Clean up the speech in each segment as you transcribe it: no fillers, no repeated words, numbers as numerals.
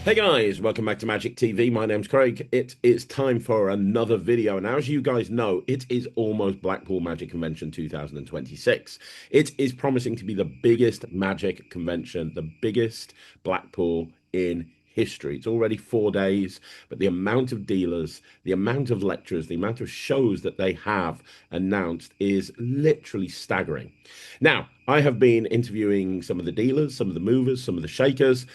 Hey guys, welcome back to Magic TV. My name's Craig. It is time for another video. And as you guys know, it is almost Blackpool Magic Convention 2026. It is promising to be the biggest magic convention, the biggest Blackpool in history. It's already 4 days, but the amount of dealers, the amount of lecturers, the amount of shows that they have announced is literally staggering. Now, I have been interviewing some of the dealers, some of the movers, some of the shakers,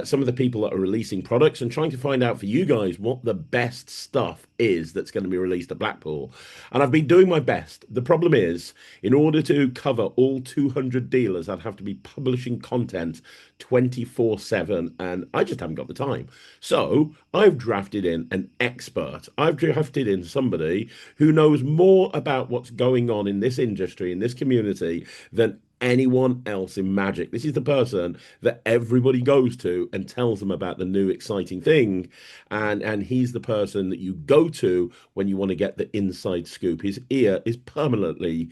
some of the people that are releasing products and trying to find out for you guys what the best stuff is that's going to be released at Blackpool. And I've been doing my best. The problem is, in order to cover all 200 dealers, I'd have to be publishing content 24/7, and I just haven't got the time. So I've drafted in an expert. I've drafted in somebody who knows more about what's going on in this industry, in this community, than anyone else in Magic. This is the person that everybody goes to and tells them about the new exciting thing. And he's the person that you go to when you want to get the inside scoop. His ear is permanently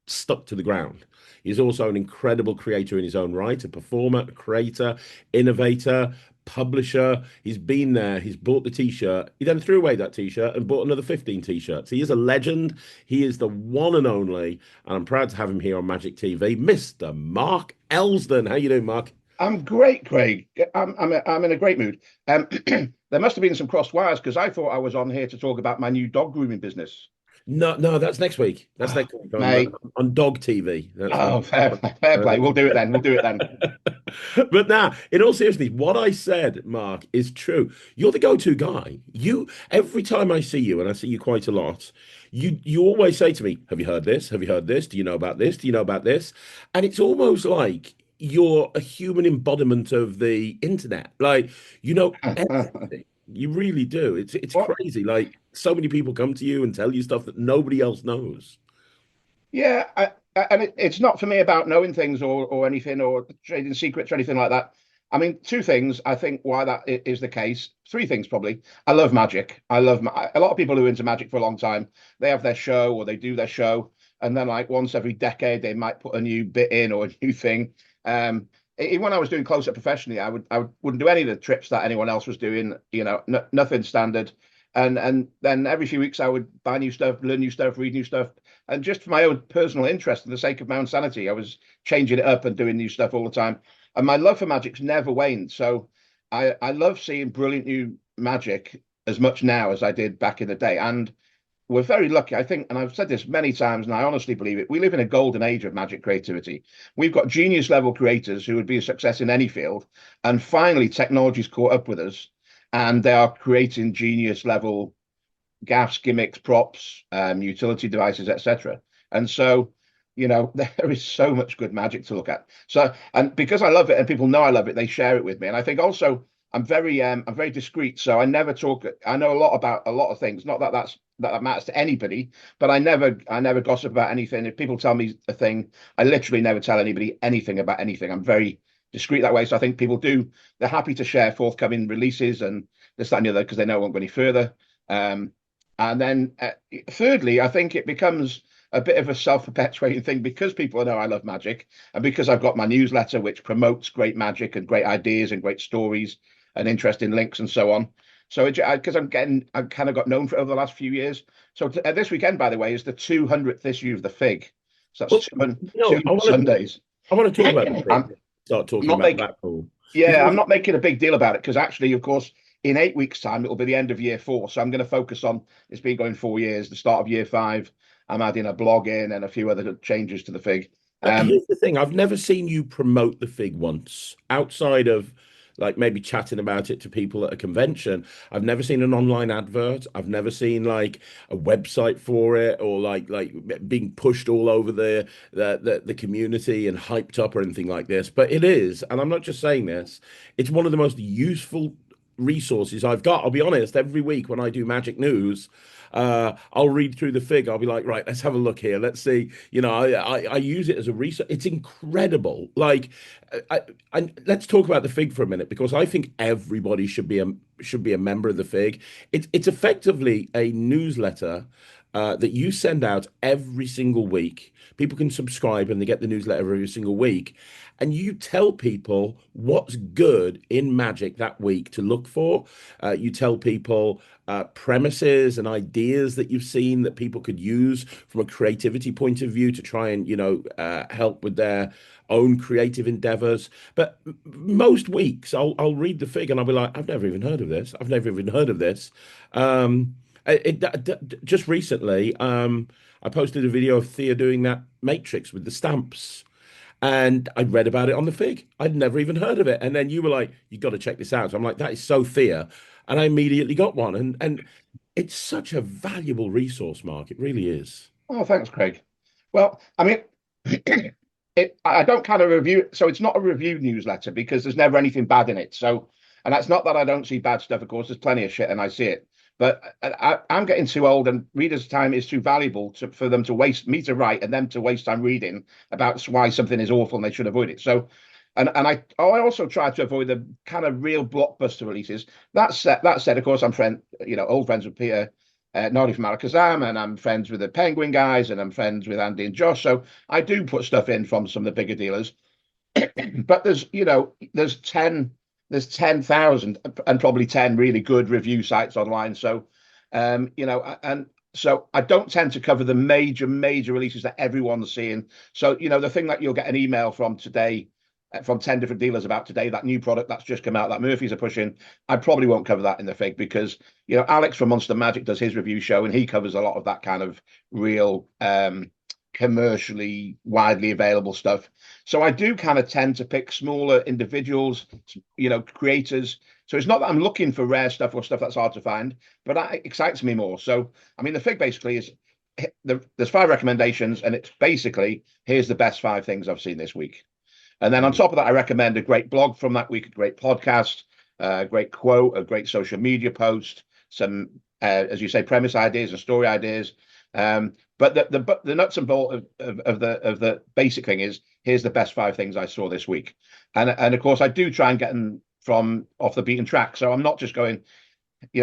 stuck to the ground. He's also an incredible creator in his own right, a performer, a creator, innovator, publisher. He's been there. He's bought the t-shirt. He then threw away that t-shirt and bought another 15 t-shirts. He is a legend. He is the one and only, and I'm proud to have him here on Magic TV, Mr. Mark Elsden. How you doing, Mark? I'm great, Craig. I'm in a great mood. There must have been some crossed wires because I thought I was on here to talk about my new dog grooming business. No, no, that's next week. That's Oh, next week mate. on Dog TV. That's Oh, fair play. We'll do it then. We'll do it then. But now, in all seriousness, what I said, Mark, is true. You're the go-to guy. You every time I see you, and I see you quite a lot, you always say to me, "Have you heard this? Have you heard this? Do you know about this? Do you know about this?" And it's almost like you're a human embodiment of the internet. Like you know everything. You really do. It's What? crazy. Like so many people come to you and tell you stuff that nobody else knows. Yeah, and it's not for me about knowing things or anything or trading secrets or anything like that. I mean, two things I think why is the case. Three things probably. I love magic. A lot of people who are into magic for a long time. They have their show or they do their show, and then like once every decade they might put a new bit in or a new thing. Even when I was doing close up professionally, wouldn't do any of the trips that anyone else was doing. Nothing standard. And then every few weeks I would buy new stuff, learn new stuff, read new stuff, and just for my own personal interest, for the sake of my own sanity, I was changing it up and doing new stuff all the time. And my love for magic's never waned. So I love seeing brilliant new magic as much now as I did back in the day. And we're very lucky, I think, and I've said this many times, and I honestly believe it. We live in a golden age of magic creativity. We've got genius level creators who would be a success in any field. And finally, technology's caught up with us and they are creating genius level gas gimmicks, props, utility devices, etc. And so, there is so much good magic to look at. So, and because I love it, and people know I love it, they share it with me. And I think also I'm very discreet, so I never talk. I know a lot about a lot of things. Not that that matters to anybody, but I never gossip about anything. If people tell me a thing, I literally never tell anybody anything about anything. I'm very discreet that way. So I think people do. They're happy to share forthcoming releases and this, that, and the other because they know it won't go any further. And then thirdly, I think it becomes a bit of a self-perpetuating thing because people know I love magic and because I've got my newsletter which promotes great magic and great ideas and great stories and interesting links and so on. So because I've kind of got known for it over the last few years. So this weekend, by the way, is the 200th issue of the Fig. So that's Well, 200, no, 200 Sundays. I want to talk about the I'm thing. Start talking not about making Blackpool Yeah, because I'm not making a big deal about it because actually, of course, in 8 weeks' time, it'll be the end of year four. So I'm going to focus on it's been going 4 years, the start of year five. I'm adding a blog in and a few other changes to the Fig. Um, here's the thing. I've never seen you promote the Fig once outside of like maybe chatting about it to people at a convention. I've never seen an online advert. I've never seen like a website for it or like being pushed all over the community and hyped up or anything like this. But it is, and I'm not just saying this, it's one of the most useful resources I've got. I'll be honest, every week when I do Magic News, I'll read through the Fig. I'll be like, right, let's have a look here. Let's see. I use it as a research. It's incredible. Like, let's talk about the Fig for a minute because I think everybody should be a member of the Fig. It's effectively a newsletter that you send out every single week. People can subscribe and they get the newsletter every single week. And you tell people what's good in magic that week to look for. You tell people premises and ideas that you've seen that people could use from a creativity point of view to try and, help with their own creative endeavors. But most weeks I'll read the fig and I'll be like, I've never even heard of this. I've never even heard of this. Um, just recently, I posted a video of Thea doing that matrix with the stamps, and I read about it on the Fig. I'd never even heard of it, and then you were like, "You got to check this out." So I'm like, "That is so Thea," and I immediately got one, and it's such a valuable resource, Mark. It really is. Oh, thanks, Craig. Well, I mean, I don't kind of review, so it's not a review newsletter because there's never anything bad in it. So, and that's not that I don't see bad stuff. Of course, there's plenty of shit, and I see it. But I'm getting too old, and readers' time is too valuable for them to waste me to write and them to waste time reading about why something is awful and they should avoid it. So, and I also try to avoid the kind of real blockbuster releases. That said, of course, old friends with Peter Noddy from Alakazam, and I'm friends with the Penguin guys, and I'm friends with Andy and Josh. So I do put stuff in from some of the bigger dealers. But there's 10,000 and probably 10 really good review sites online. So, and so I don't tend to cover the major releases that everyone's seeing. So, the thing that you'll get an email from today, from 10 different dealers about today, that new product that's just come out that Murphy's are pushing, I probably won't cover that in the Fig because, Alex from Monster Magic does his review show and he covers a lot of that kind of real commercially widely available stuff. So I do kind of tend to pick smaller individuals, creators. So it's not that I'm looking for rare stuff or stuff that's hard to find, but that excites me more. So, I mean, the Fig basically is there's 5 recommendations, and it's basically here's the best 5 things I've seen this week. And then on top of that, I recommend a great blog from that week, a great podcast, a great quote, a great social media post, some, as you say, premise ideas and story ideas. But the nuts and bolts of the basic thing is here's the best 5 things I saw this week, and of course I do try and get them from off the beaten track. So I'm not just going,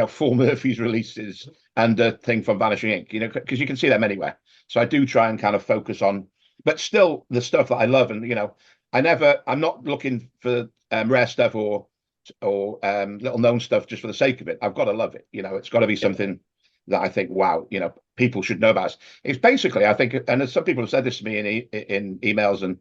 4 Murphy's releases and a thing from Vanishing Ink, because you can see them anywhere. So I do try and kind of focus on, but still the stuff that I love, and I'm not looking for rare stuff or little known stuff just for the sake of it. I've got to love it. It's got to be something that I think, wow, people should know about. It's basically, I think, and some people have said this to me in emails and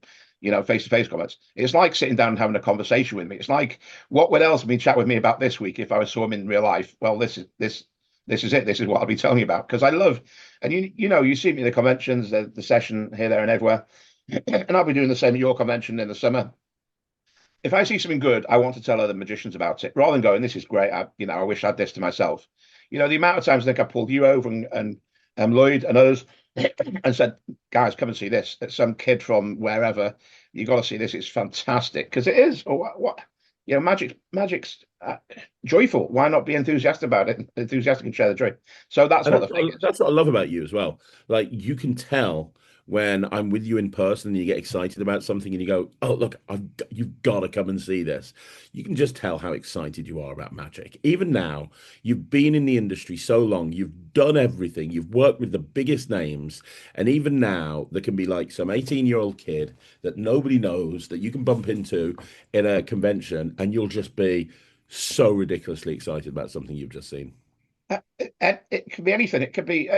face-to-face comments. It's like sitting down and having a conversation with me. It's like, what would else be chat with me about this week if I saw him in real life? Well, this is it. This is what I'll be telling you about because I love, and you see me in the conventions, the session here, there, and everywhere, and I'll be doing the same at your convention in the summer. If I see something good, I want to tell other magicians about it rather than going, "This is great." I wish I had this to myself. The amount of times I think I pulled you over and Lloyd and others and said, "Guys, come and see this." It's some kid from wherever. You got to see this. It's fantastic because it is. Or what? Magic's joyful. Why not be enthusiastic about it? Enthusiastic and share the joy. So that's And what the thing is. that's what I love about you as well. Like you can tell when I'm with you in person and you get excited about something and you go, "Oh, look, you've got to come and see this." You can just tell how excited you are about magic. Even now, you've been in the industry so long, you've done everything, you've worked with the biggest names, and even now, there can be like some 18-year-old kid that nobody knows that you can bump into in a convention, and you'll just be so ridiculously excited about something you've just seen. It could be anything. It could be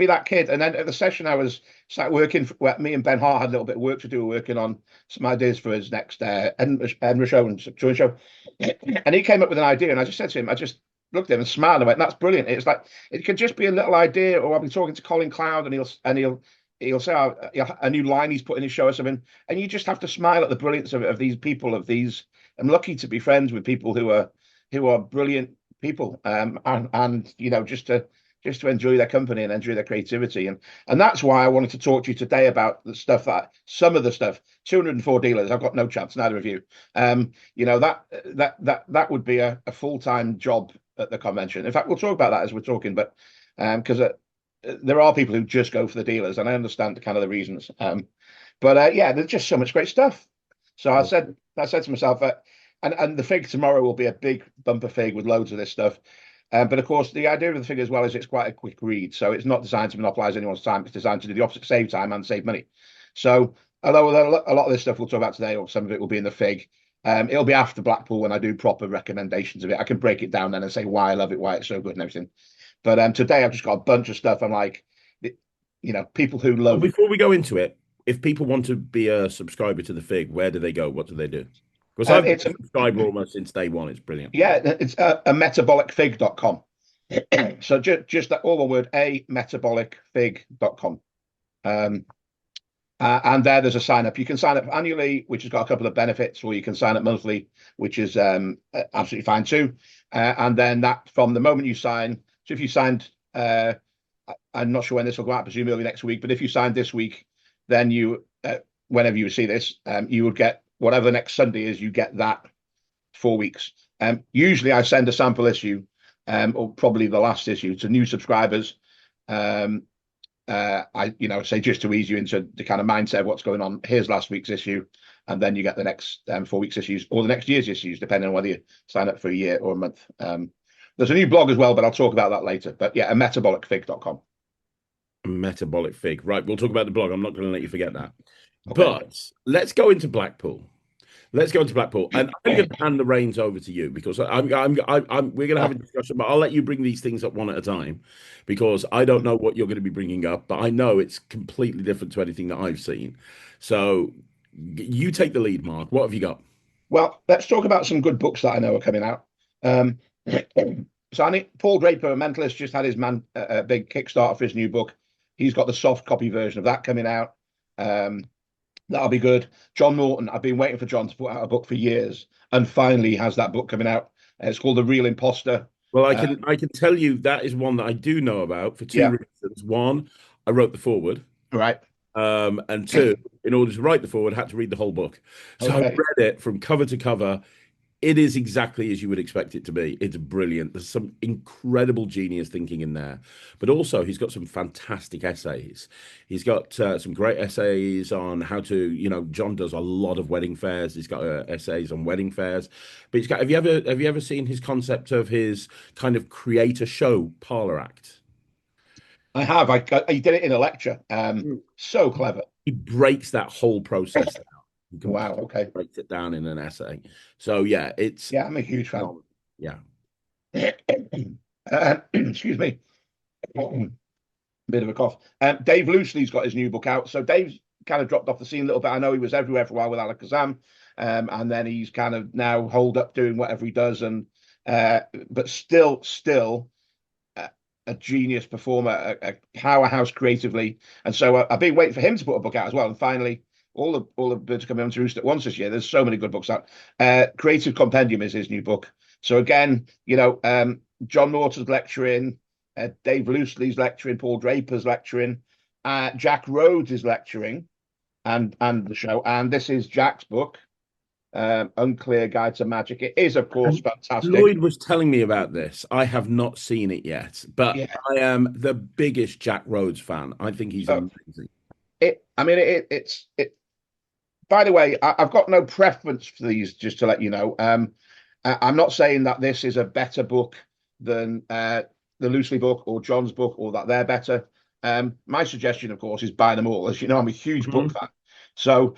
that kid. And then at the session, I was sat working. Me and Ben Hart had a little bit of work to do, working on some ideas for his next Edinburgh show and joint show. And he came up with an idea, and I just said to him, I just looked at him and smiled and went, "That's brilliant." It's like it could just be a little idea, or I've been talking to Colin Cloud, and he'll say a new line he's put in his show or something, and you just have to smile at the brilliance of these people. Of these, I'm lucky to be friends with people who are brilliant people, and just to enjoy their company and enjoy their creativity, and that's why I wanted to talk to you today about the stuff some of the stuff. 204 dealers, I've got no chance, neither of you. That would be a full-time job at the convention. In fact, we'll talk about that as we're talking, but because there are people who just go for the dealers, and I understand kind of the reasons. But yeah, there's just so much great stuff. So I said to myself, and the Fig tomorrow will be a big bumper Fig with loads of this stuff. But of course, the idea of the fig as well is it's quite a quick read. So it's not designed to monopolize anyone's time. It's designed to do the opposite, save time and save money. So although a lot of this stuff we'll talk about today, or some of it will be in the fig, it'll be after Blackpool when I do proper recommendations of it. I can break it down then and say why I love it, why it's so good and everything. But today I've just got a bunch of stuff. I'm like, people who Well, love. before we go into it, if people want to be a subscriber to the Fig, where do they go? What do they do? Because I've been It's a subscriber almost since day one. It's brilliant. yeah, it's a metabolicfig.com. So just that all one word, a metabolicfig.com. Um, and there's a sign up. You can sign up annually, which has got a couple of benefits, or you can sign up monthly, which is absolutely fine too. And then that from the moment you sign, so if you signed, I'm not sure when this will go out, presumably next week, but if you signed this week, then whenever you see this, you would get whatever the next Sunday is, you get that 4 weeks. Usually I send a sample issue, or probably the last issue to new subscribers. I say just to ease you into the kind of mindset of what's going on. Here's last week's issue, and then you get the next 4 weeks issues or the next year's issues, depending on whether you sign up for a year or a month. There's a new blog as well, but I'll talk about that later. But yeah, a metabolicfig.com. Metabolic Fig. Right, we'll talk about the blog. I'm not going to let you forget that. Okay. But let's go into Blackpool. Let's go into Blackpool, and I'm going to hand the reins over to you because we're going to have a discussion, but I'll let you bring these things up one at a time because I don't know what you're going to be bringing up, but I know it's completely different to anything that I've seen. So you take the lead, Mark. What have you got? Well, let's talk about some good books that I know are coming out. So I think Paul Draper, a mentalist, just had his big Kickstarter for his new book. He's got the soft copy version of that coming out. That'll be good. John Norton, I've been waiting for John to put out a book for years, and finally he has that book coming out. It's called The Real Imposter. Well, I can tell you that is one that I do know about for two Yeah, reasons. One, I wrote the foreword. right. And two, in order to write the foreword, I had to read the whole book. So I Okay. read it from cover to cover. It is exactly as you would expect it to be. It's brilliant. There's some incredible genius thinking in there, but also he's got some fantastic essays. He's got some great essays on how to, John does a lot of wedding fairs. He's got essays on wedding fairs, but he's got. Have you ever seen his concept of his kind of create a show parlor act? I have. He did it in a lecture. So clever. He breaks that whole process down. He Wow. completely Okay. breaks it down in an essay. So yeah, it's Yeah, I'm a huge fan. yeah. Excuse me. Bit of a cough. Dave Loosely's got his new book out. So Dave's kind of dropped off the scene a little bit. I know he was everywhere for a while with Alakazam, and then he's kind of now holed up doing whatever he does, and but still a genius performer, a powerhouse creatively. And so I've been waiting for him to put a book out as well. And finally, all the birds are coming home to roost at once this year. There's so many good books out. Creative Compendium is his new book. So again, John Norton's lecturing, Dave Loosely's lecturing, Paul Draper's lecturing, Jack Rhodes is lecturing, and the show. And this is Jack's book, Unclear Guide to Magic. It is, of course, And fantastic. Lloyd was telling me about this. I have not seen it yet, but Yeah. I am the biggest Jack Rhodes fan. I think he's So amazing. I mean, it's. By the way, I've got no preference for these. Just to let you know, I'm not saying that this is a better book than the Loosely book or John's book, or that they're better. My suggestion, of course, is buy them all. As you know, I'm a huge book Mhm. fan. So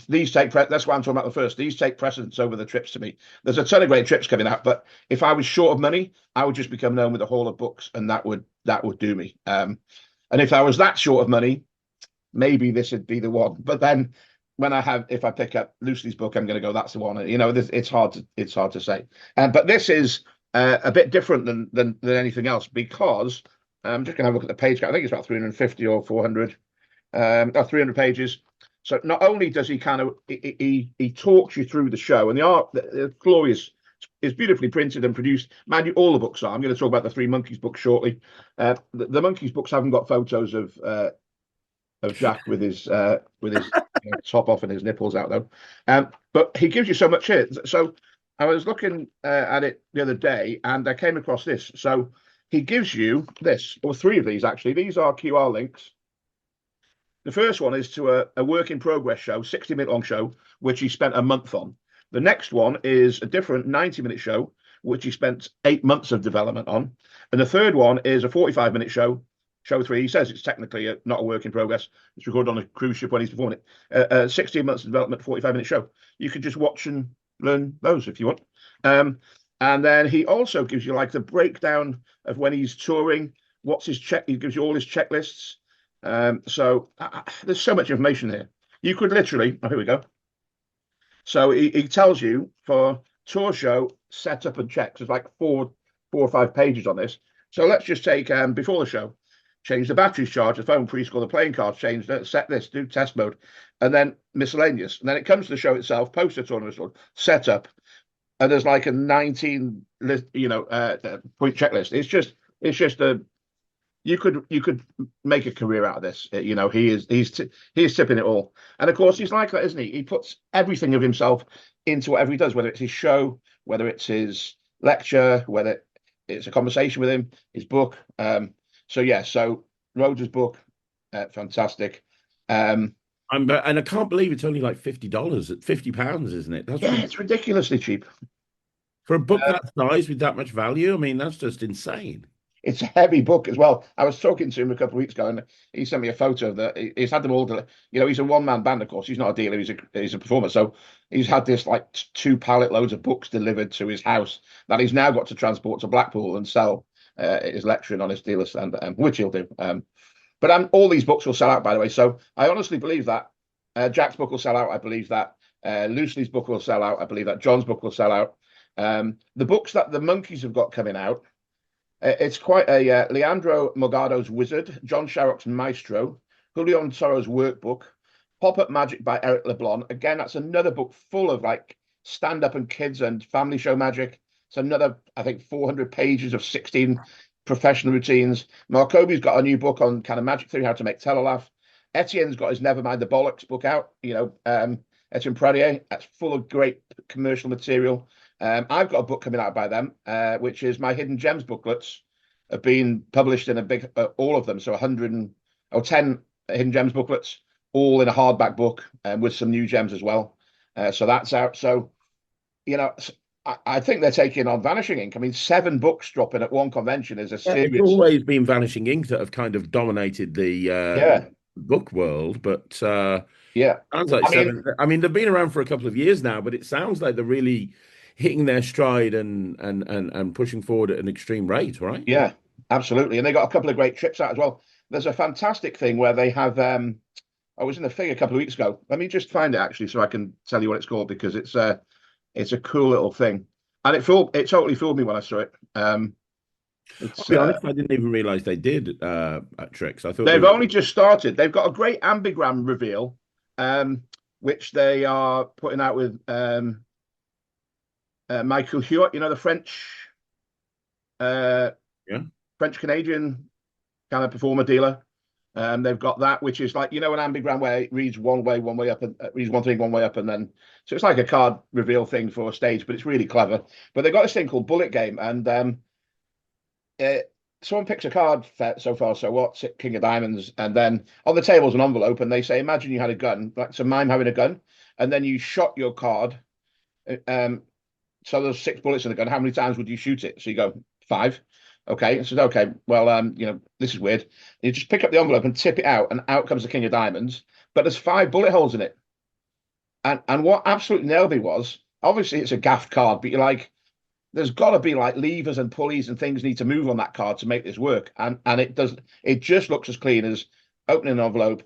these that's why I'm talking about the first. These take precedence over the trips to me. There's a ton of great trips coming out, but if I was short of money, I would just become known with a haul of books, and that would do me. And if I was that short of money, maybe this would be the one. But then if I pick up Lucy's book, I'm going to go, that's the one. It's hard to say. But this is a bit different than anything else, because I'm just going to have a look at the page count. I think it's about 350 or 400, 300 pages. So not only does he kind of he talks you through the show, and the art, the glorious, is beautifully printed and produced. Mind you, all the books are. I'm going to talk about the Three Monkeys book shortly. The Monkeys books haven't got photos of Jack with his top off and his nipples out though. But he gives you so much here. So I was looking at it the other day, and I came across this. So he gives you this, or three of these actually. These are QR links. The first one is to a work in progress show, 60-minute long show, which he spent a month on. The next one is a different 90-minute show, which he spent 8 months of development on. And the third one is a 45-minute show, show three. He says it's technically not a work in progress. It's recorded on a cruise ship when he's performing it. 16 months of development, 45-minute show. You can just watch and learn those if you want. And then he also gives you like the breakdown of when he's touring, what's his check. He gives you all his checklists. So there's so much information here. You could literally, oh, here we go. So he tells you for tour show setup and checks. There's like four or five pages on this. So let's just take before the show, change the batteries, charge the phone, prescore the playing cards, change that, set this, do test mode, and then miscellaneous. And then it comes to the show itself, poster tournament, setup, and there's like a 19 point checklist. It's just a you could make a career out of this. He's tipping it all, and of course he's like that, isn't he? He puts everything of himself into whatever he does, whether it's his show, whether it's his lecture, whether it's a conversation with him, his book. So Rhodes' book, fantastic. And I can't believe it's only like $50 at £50, isn't it? It's ridiculously cheap for a book that size with that much value. I mean, that's just insane. It's a heavy book as well. I was talking to him a couple of weeks ago, and he sent me a photo of that. He's had them all. He's a one-man band, of course. He's not a dealer. He's a performer. So he's had this like 2 pallet loads of books delivered to his house that he's now got to transport to Blackpool and sell his lecturing on his dealer stand, which he'll do. But all these books will sell out, by the way. So I honestly believe that Jack's book will sell out. I believe that Lucy's book will sell out. I believe that John's book will sell out. The books that the Monkeys have got coming out. It's quite a Leandro Morgado's Wizard, John Sharrock's Maestro, Julian Toro's Workbook, Pop-Up Magic by Eric LeBlanc. Again, that's another book full of like stand-up and kids and family show magic. It's another, I think, 400 pages of 16 professional routines. Marcobi's got a new book on kind of magic theory, how to make Teller laugh. Etienne's got his Never Mind the Bollocks book out, Etienne Pradier. That's full of great commercial material. I've got a book coming out by them, which is my Hidden Gems booklets have been published in a big, all of them. So 10 Hidden Gems booklets, all in a hardback book with some new gems as well. So that's out. So, I think they're taking on Vanishing Ink. I mean, 7 books dropping at one convention is a serious. It's always been Vanishing Ink that have kind of dominated the book world, but sounds like I mean, they've been around for a couple of years now, but it sounds like they're really hitting their stride and pushing forward at an extreme rate, right? Yeah, absolutely. And they got a couple of great trips out as well. There's a fantastic thing where they have. I was in the thing a couple of weeks ago. Let me just find it actually, so I can tell you what it's called, because it's a cool little thing, and it totally fooled me when I saw it. I'll be honest, I didn't even realize they did tricks. I thought they've only just started. They've got a great ambigram reveal, which they are putting out with Michael Hewitt, the French, French Canadian kind of performer dealer. They've got that, which is like, an ambigram where it reads one way up, and reads one thing one way up, and then so it's like a card reveal thing for a stage, but it's really clever. But they've got this thing called Bullet Game, and someone picks a card so far, so what's it, King of Diamonds, and then on the table's an envelope, and they say, imagine you had a gun, like some mime having a gun, and then you shot your card. So there's 6 bullets in the gun. How many times would you shoot it? So you go 5. Okay. It says, okay, well, this is weird. You just pick up the envelope and tip it out, and out comes the King of Diamonds. But there's 5 bullet holes in it. And what absolutely nailed me was, obviously it's a gaffed card, but you're like, there's got to be like levers and pulleys and things need to move on that card to make this work. And it doesn't. It just looks as clean as opening an envelope,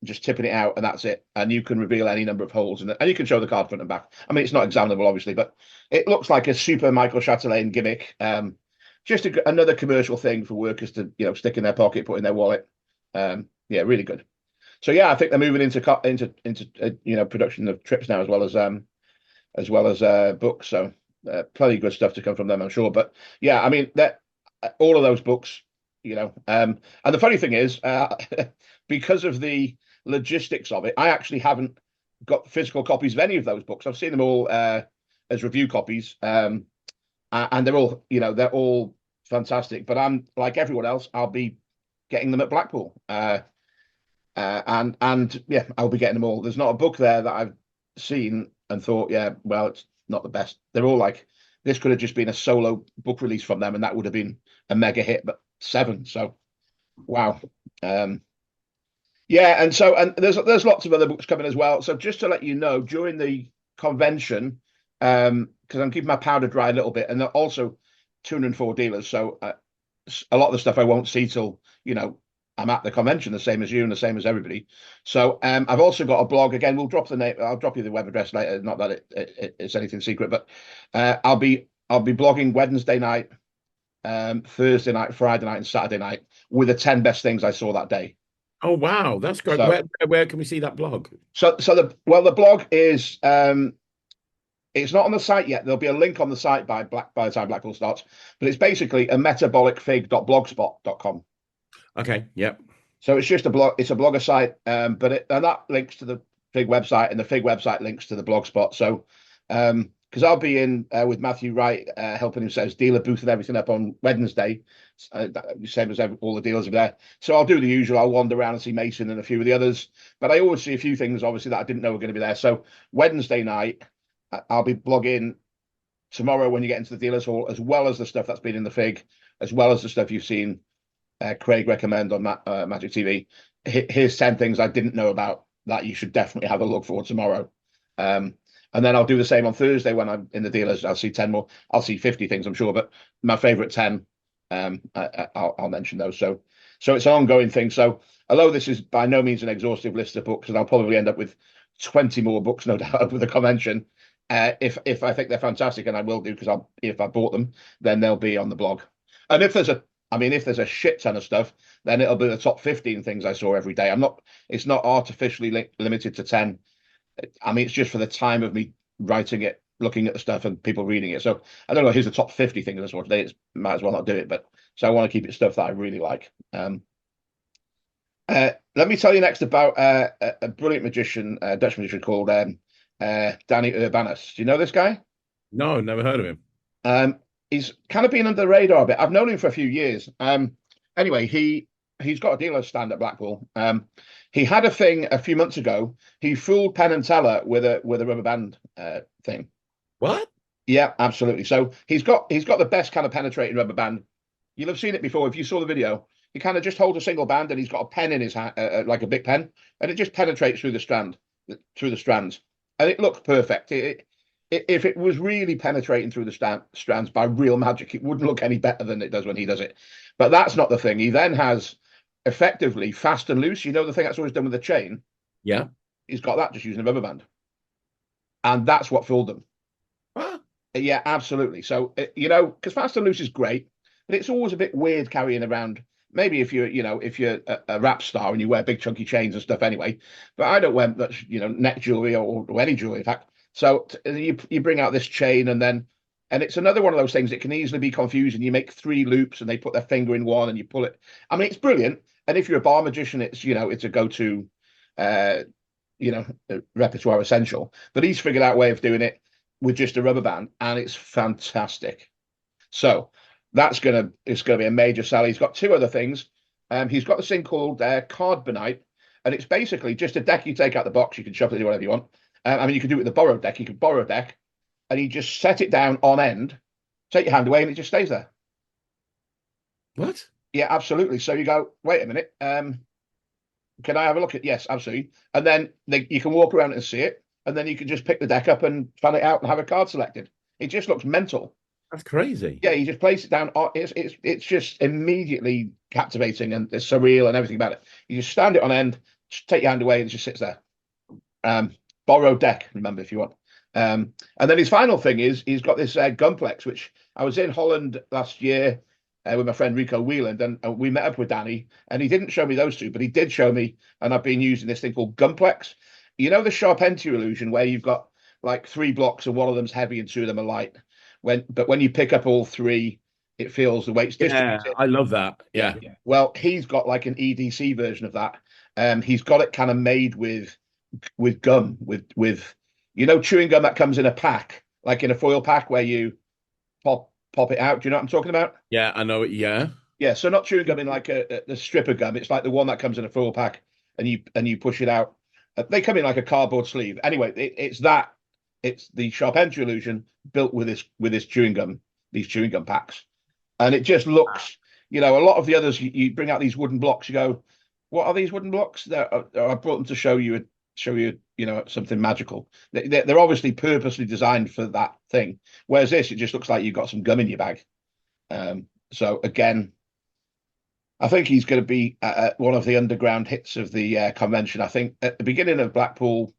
just tipping it out, and that's it. And you can reveal any number of holes in it, and you can show the card front and back. I mean, it's not examinable, obviously, but it looks like a super Michael Chatelain gimmick. Just another commercial thing for workers to stick in their pocket, put in their wallet. Really good. So I think they're moving into production of trips now, as well as books. So plenty of good stuff to come from them, I'm sure. But I mean, that all of those books, and the funny thing is, because of the logistics of it, I actually haven't got physical copies of any of those books. I've seen them all as review copies, and they're all fantastic. But I'm like everyone else, I'll be getting them at Blackpool, and I'll be getting them all. There's not a book there that I've seen and thought, well, it's not the best. They're all like this could have just been a solo book release from them, and that would have been a mega hit. But seven, so wow. Um, yeah, and there's lots of other books coming as well. So just to let you know, during the convention, because I'm keeping my powder dry a little bit, and also 204 dealers. So a lot of the stuff I won't see till I'm at the convention, the same as you and the same as everybody. So I've also got a blog. Again, we'll drop the name. I'll drop you the web address later. Not that it's anything secret, but I'll be blogging Wednesday night, Thursday night, Friday night, and Saturday night with the 10 best things I saw that day. Oh wow, that's great. So Where can we see that blog? the blog is it's not on the site yet. There'll be a link on the site by the time Blackpool starts, but it's basically a metabolicfig.blogspot.com. Okay, yep. So it's just a blog. It's a blogger site, and that links to the Fig website, and the Fig website links to the Blogspot. So, because I'll be in with Matthew Wright, helping him set his dealer booth and everything up on Wednesday, same as all the dealers are there. So I'll do the usual. I'll wander around and see Mason and a few of the others, but I always see a few things, obviously, that I didn't know were going to be there. So Wednesday night, I'll be blogging tomorrow when you get into the dealers hall, as well as the stuff that's been in the Fig, as well as the stuff you've seen Craig recommend on Magic TV. Here's 10 things I didn't know about that you should definitely have a look for tomorrow. And then I'll do the same on Thursday when I'm in the dealers. I'll see 10 more. I'll see 50 things, I'm sure, but my favorite 10, I'll mention those. So it's an ongoing thing. So although this is by no means an exhaustive list of books, and I'll probably end up with 20 more books, no doubt, over the convention. If I think they're fantastic, and I will do, because if I bought them, then they'll be on the blog. And if there's a shit ton of stuff, then it'll be the top 15 things I saw every day. It's not artificially limited to 10. I mean, it's just for the time of me writing it, looking at the stuff and people reading it. So I don't know, here's the top 50 things I saw today. Might as well not do it, but so I want to keep it stuff that I really like. Let me tell you next about a brilliant magician, Dutch magician called Danny Urbanis. Do you know this guy? No, never heard of him. He's kind of been under the radar a bit. I've known him for a few years. Anyway, he's got a dealer stand at Blackpool. He had a thing a few months ago. He fooled Penn and Teller with a rubber band thing. What? Yeah, absolutely. So he's got the best kind of penetrating rubber band. You'll have seen it before if you saw the video. He kind of just holds a single band, and he's got a pen in his hand, like a big pen, and it just penetrates through the strands, and it looks perfect. If it was really penetrating through the strands by real magic, it wouldn't look any better than it does when he does it. But that's not the thing. He then has effectively fast and loose. You know, the thing that's always done with the chain. Yeah. He's got that just using a rubber band, and that's what fooled them. What? Yeah, absolutely. So because fast and loose is great, but it's always a bit weird carrying around. Maybe if you're a rap star and you wear big chunky chains and stuff anyway. But I don't wear much, neck jewelry or any jewelry, in fact. So you bring out this chain, and it's another one of those things that can easily be confusing. You make 3 loops and they put their finger in one and you pull it. I mean, it's brilliant. And if you're a bar magician, it's a go-to, repertoire essential. But he's figured out a way of doing it with just a rubber band, and it's fantastic. So it's gonna be a major sell. He's got 2 other things. He's got this thing called Cardbanite, and it's basically just a deck you take out the box. You can shuffle it, do whatever you want. I mean, you could do it with a borrowed deck. You could borrow a deck, and you just set it down on end, take your hand away, and it just stays there. What? Yeah, absolutely. So you go, wait a minute, can I have a look at? Yes, absolutely. And then you can walk around and see it, and then you can just pick the deck up and fan it out and have a card selected. It just looks mental. That's crazy. Yeah, you just place it down. It's just immediately captivating, and it's surreal and everything about it. You just stand it on end, just take your hand away, and it just sits there. Borrowed deck, remember, if you want. And then his final thing is he's got this Gunplex, which I was in Holland last year with my friend Rico Wheeland, and we met up with Danny, and he didn't show me those 2, but he did show me, and I've been using this thing called Gunplex. You know the Charpentier illusion where you've got like 3 blocks and one of them's heavy and 2 of them are light. But when you pick up all 3, it feels the weight's distributed. Yeah, I love that. Yeah. Well, he's got like an EDC version of that. He's got it kind of made with gum, with chewing gum that comes in a pack, like in a foil pack where you pop it out. Do you know what I'm talking about? Yeah, I know it. Yeah. Yeah. So not chewing gum in like a strip of gum. It's like the one that comes in a foil pack, and you push it out. They come in like a cardboard sleeve. Anyway, it's that it's the sharp entry illusion built with this chewing gum, these chewing gum packs, and it just looks, a lot of the others, you bring out these wooden blocks, you go, what are these wooden blocks? I brought them to show you, something magical. They're obviously purposely designed for that thing. Whereas this, it just looks like you've got some gum in your bag. So again, I think he's going to be one of the underground hits of the convention. I think at the beginning of Blackpool,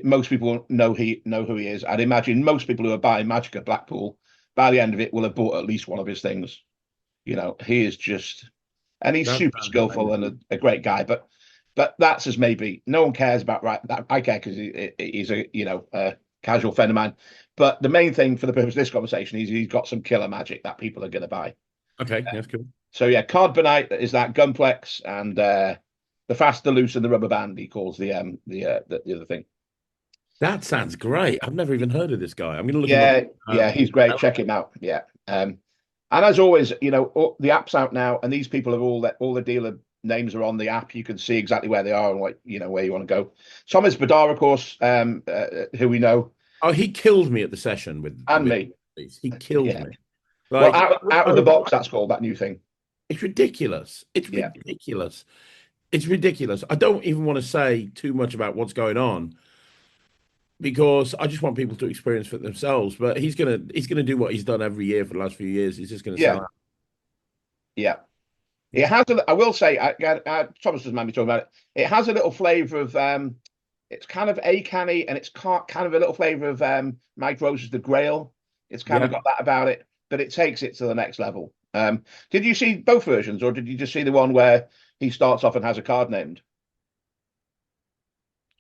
most people know who he is. I'd imagine most people who are buying Magic at Blackpool by the end of it will have bought at least one of his things. He is just, and he's That super sounds skillful amazing. and a great guy. But that's as maybe no one cares about, right. That I care because he's a casual friend of mine. But the main thing for the purpose of this conversation is he's got some killer magic that people are going to buy. Okay, that's cool. So yeah, Cardbanite is that Gunplex, and the Faster Loose and the Rubber Band he calls the other thing. That sounds great. I've never even heard of this guy. I'm going to look him up. Yeah, he's great. Check him out. Yeah. And as always, the app's out now, and these people have all the dealer names are on the app. You can see exactly where they are and where you want to go. Thomas Badar, of course, who we know, Oh, he killed me at the session and with me. these. He killed Yeah. me. Well, Like, out of the box, that's called that new thing. it's ridiculous. It's Yeah. ridiculous. It's ridiculous. I don't even want to say too much about what's going on because I just want people to experience for themselves. But he's gonna do what he's done every year for the last few years. He's just gonna sell Yeah. out. Yeah. It Yeah. has I will say, Thomas doesn't mind me talking about it. It has a little flavour of it's kind of a canny, and it's kind of a little flavour of Mike Rose's The Grail. It's kind of Yeah. got that about it, but it takes it to the next level. Did you see both versions, or did you just see the one where he starts off and has a card named?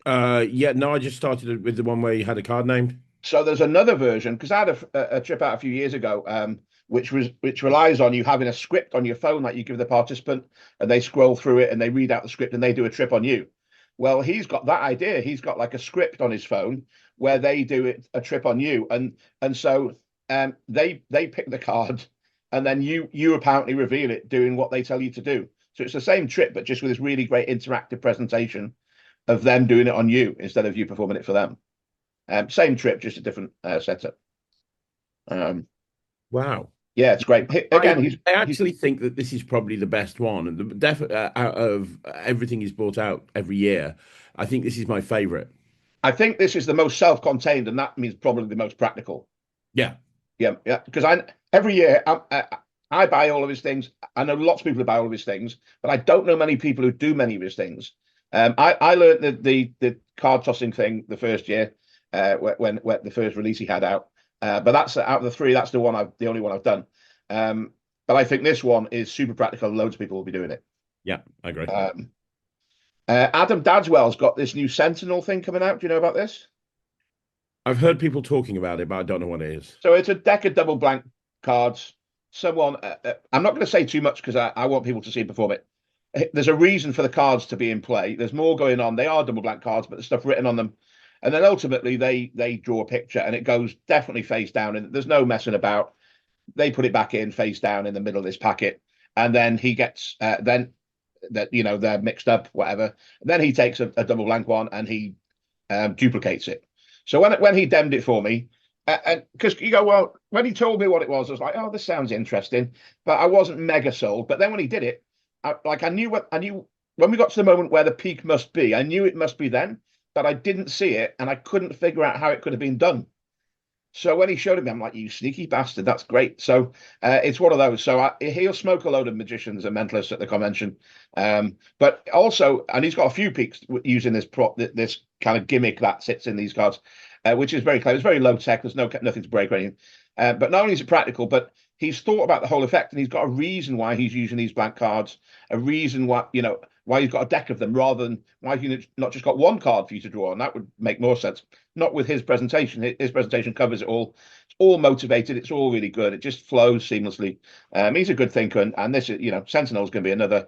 Yeah, no, I just started with the one where you had a card named. So there's another version, because I had a trip out a few years ago, which relies on you having a script on your phone that you give the participant, and they scroll through it and they read out the script and they do a trip on you. Well, he's got that idea. He's got like a script on his phone where they do a trip on you, and so they pick the card, and then you apparently reveal it doing what they tell you to do. So it's the same trip, but just with this really great interactive presentation of them doing it on you instead of you performing it for them. Same trip, just a different setup. Um, Wow. yeah, it's great. I Again, I he's. actually think that this is probably the best one, and out of everything he's brought out every year, I think this is my favorite. I think this is the most self-contained, and that means probably the most practical. Yeah. Yeah, yeah. Because I every year I buy all of his things. I know lots of people who buy all of his things, but I don't know many people who do many of his things. I learned the card tossing thing the first year, when the first release he had out. But that's out of the three, that's the only one I've done. But I think this one is super practical. Loads of people will be doing it. Yeah, I agree. Um, Adam Dadwell's got this new Sentinel thing coming out. Do you know about this? I've heard people talking about it, but I don't know what it is. So it's a deck of double blank cards. I'm not going to say too much because I want people to see him perform it. There's a reason for the cards to be in play. There's more going on. They are double blank cards, but there's stuff written on them. And then ultimately they draw a picture, and it goes definitely face down. And there's no messing about. They put it back in face down in the middle of this packet, and then he gets then that they're mixed up, whatever. Then he takes a double blank one and he duplicates it. So when he demmed it for me, and because you go, well, when he told me what it was, I was like, oh, this sounds interesting, but I wasn't mega sold. But then when he did it, I knew when we got to the moment where the peak must be, I knew it must be then, but I didn't see it, and I couldn't figure out how it could have been done. So when he showed it me, I'm like, you sneaky bastard, that's great. So it's one of those. So he'll smoke a load of magicians and mentalists at the convention. But also, and he's got a few peaks using this kind of gimmick that sits in these cards, which is very clever. It's very low tech. There's nothing to break or anything. But not only is it practical, but he's thought about the whole effect, and he's got a reason why he's using these blank cards, a reason why he's got a deck of them rather than why he's not just got one card for you to draw on. That would make more sense. Not with his presentation. His presentation covers it all. It's all motivated. It's all really good. It just flows seamlessly. He's a good thinker, and this is, Sentinel is going to be another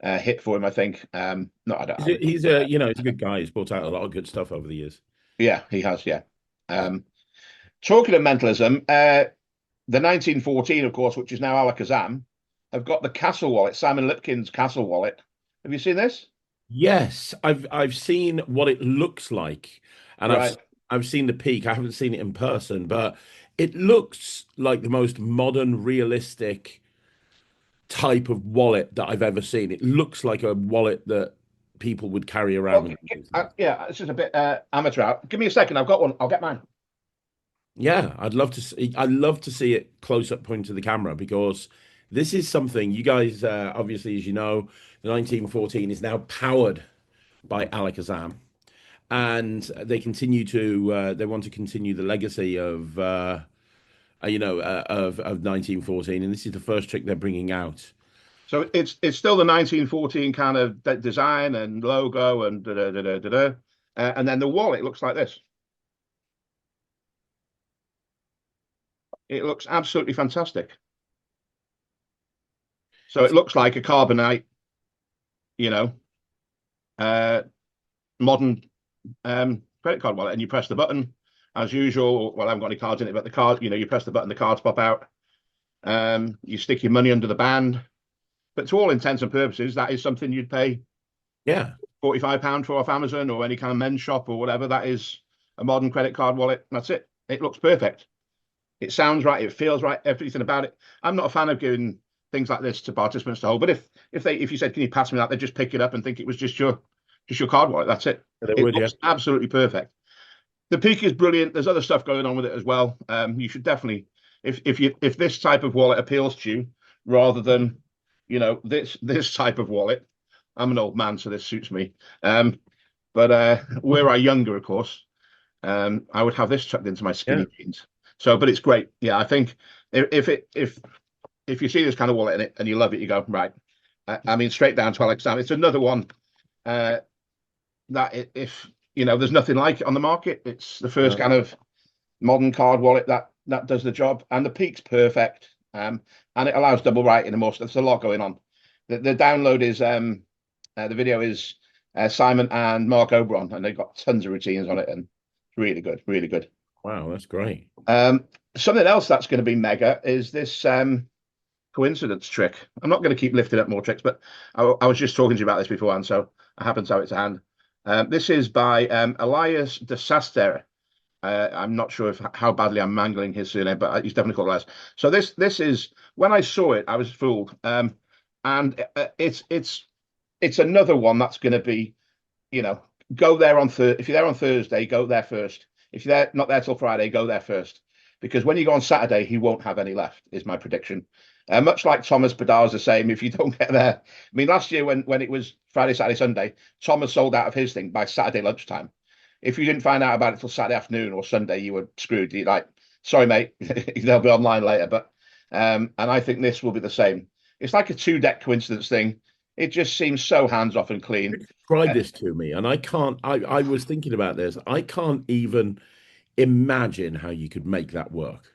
hit for him, I think. No, I don't. He's a good guy. He's brought out a lot of good stuff over the years. Yeah, he has. Yeah. Talking of mentalism, the 1914, of course, which is now Alakazam, have got the Castle wallet, Simon Lipkin's Castle wallet. Have you seen this? Yes, I've seen what it looks like, and Right. I've seen the peak. I haven't seen it in person, but it looks like the most modern, realistic type of wallet that I've ever seen. It looks like a wallet that people would carry around Well, with them these days. yeah, this is a bit amateur hour. Give me a second. I've got one. I'll get mine. Yeah, I'd love to see. I'd love to see it close up point to the camera because this is something you guys, obviously, as you know, the 1914 is now powered by Alakazam, and they want to continue the legacy of 1914, and this is the first trick they're bringing out. So it's still the 1914 kind of design and logo and da da da da da. And then the wallet looks like this. It looks absolutely fantastic. So it looks like a carbonite, you know, uh, modern credit card wallet, and you press the button as usual. Well, I haven't got any cards in it, but the card, you press the button, the cards pop out. You stick your money under the band. But to all intents and purposes, that is something you'd pay Yeah, £45 for off Amazon or any kind of men's shop or whatever. That is a modern credit card wallet. That's it. It looks perfect. It sounds right. It feels right. Everything about it. I'm not a fan of giving things like this to participants to hold. But if you said, "Can you pass me that?" They just pick it up and think it was just your card wallet. That's it. they It would. Yeah, looks absolutely perfect. The peak is brilliant. There's other stuff going on with it as well. You should definitely, if this type of wallet appeals to you, rather than this type of wallet. I'm an old man, so this suits me. But were I younger, of course, I would have this tucked into my yeah. skinny jeans. So, but it's great. Yeah, I think if you see this kind of wallet in it and you love it, you go right. I mean, straight down to Alexander. It's another one that if there's nothing like it on the market. It's the first No. kind of modern card wallet that does the job, and the peak's perfect. And it allows double writing and more stuff. There's a lot going on. The download is the video is Simon and Mark Oberon, and they've got tons of routines on it, and it's really good, really good. Wow, that's great. Something else that's going to be mega is this coincidence trick. I'm not going to keep lifting up more tricks, but I was just talking to you about this beforehand, so I happen to have it to hand. This is by Elias de Saster. I'm not sure how badly I'm mangling his surname, but he's definitely called Elias. So this is when I saw it, I was fooled. And it's another one that's going to be, go there on if you're there on Thursday, go there first. If you're there, not there till Friday, go there first. Because when you go on Saturday, he won't have any left, is my prediction. Much like Thomas Badar's the same. If you don't get there, I mean, last year when it was Friday, Saturday, Sunday, Thomas sold out of his thing by Saturday lunchtime. If you didn't find out about it till Saturday afternoon or Sunday, you were screwed. You're like, sorry, mate, they'll be online later. But and I think this will be the same. It's like a two-deck coincidence thing. It just seems so hands-off and clean. Describe this to me, and I can't. I was thinking about this. I can't even imagine how you could make that work.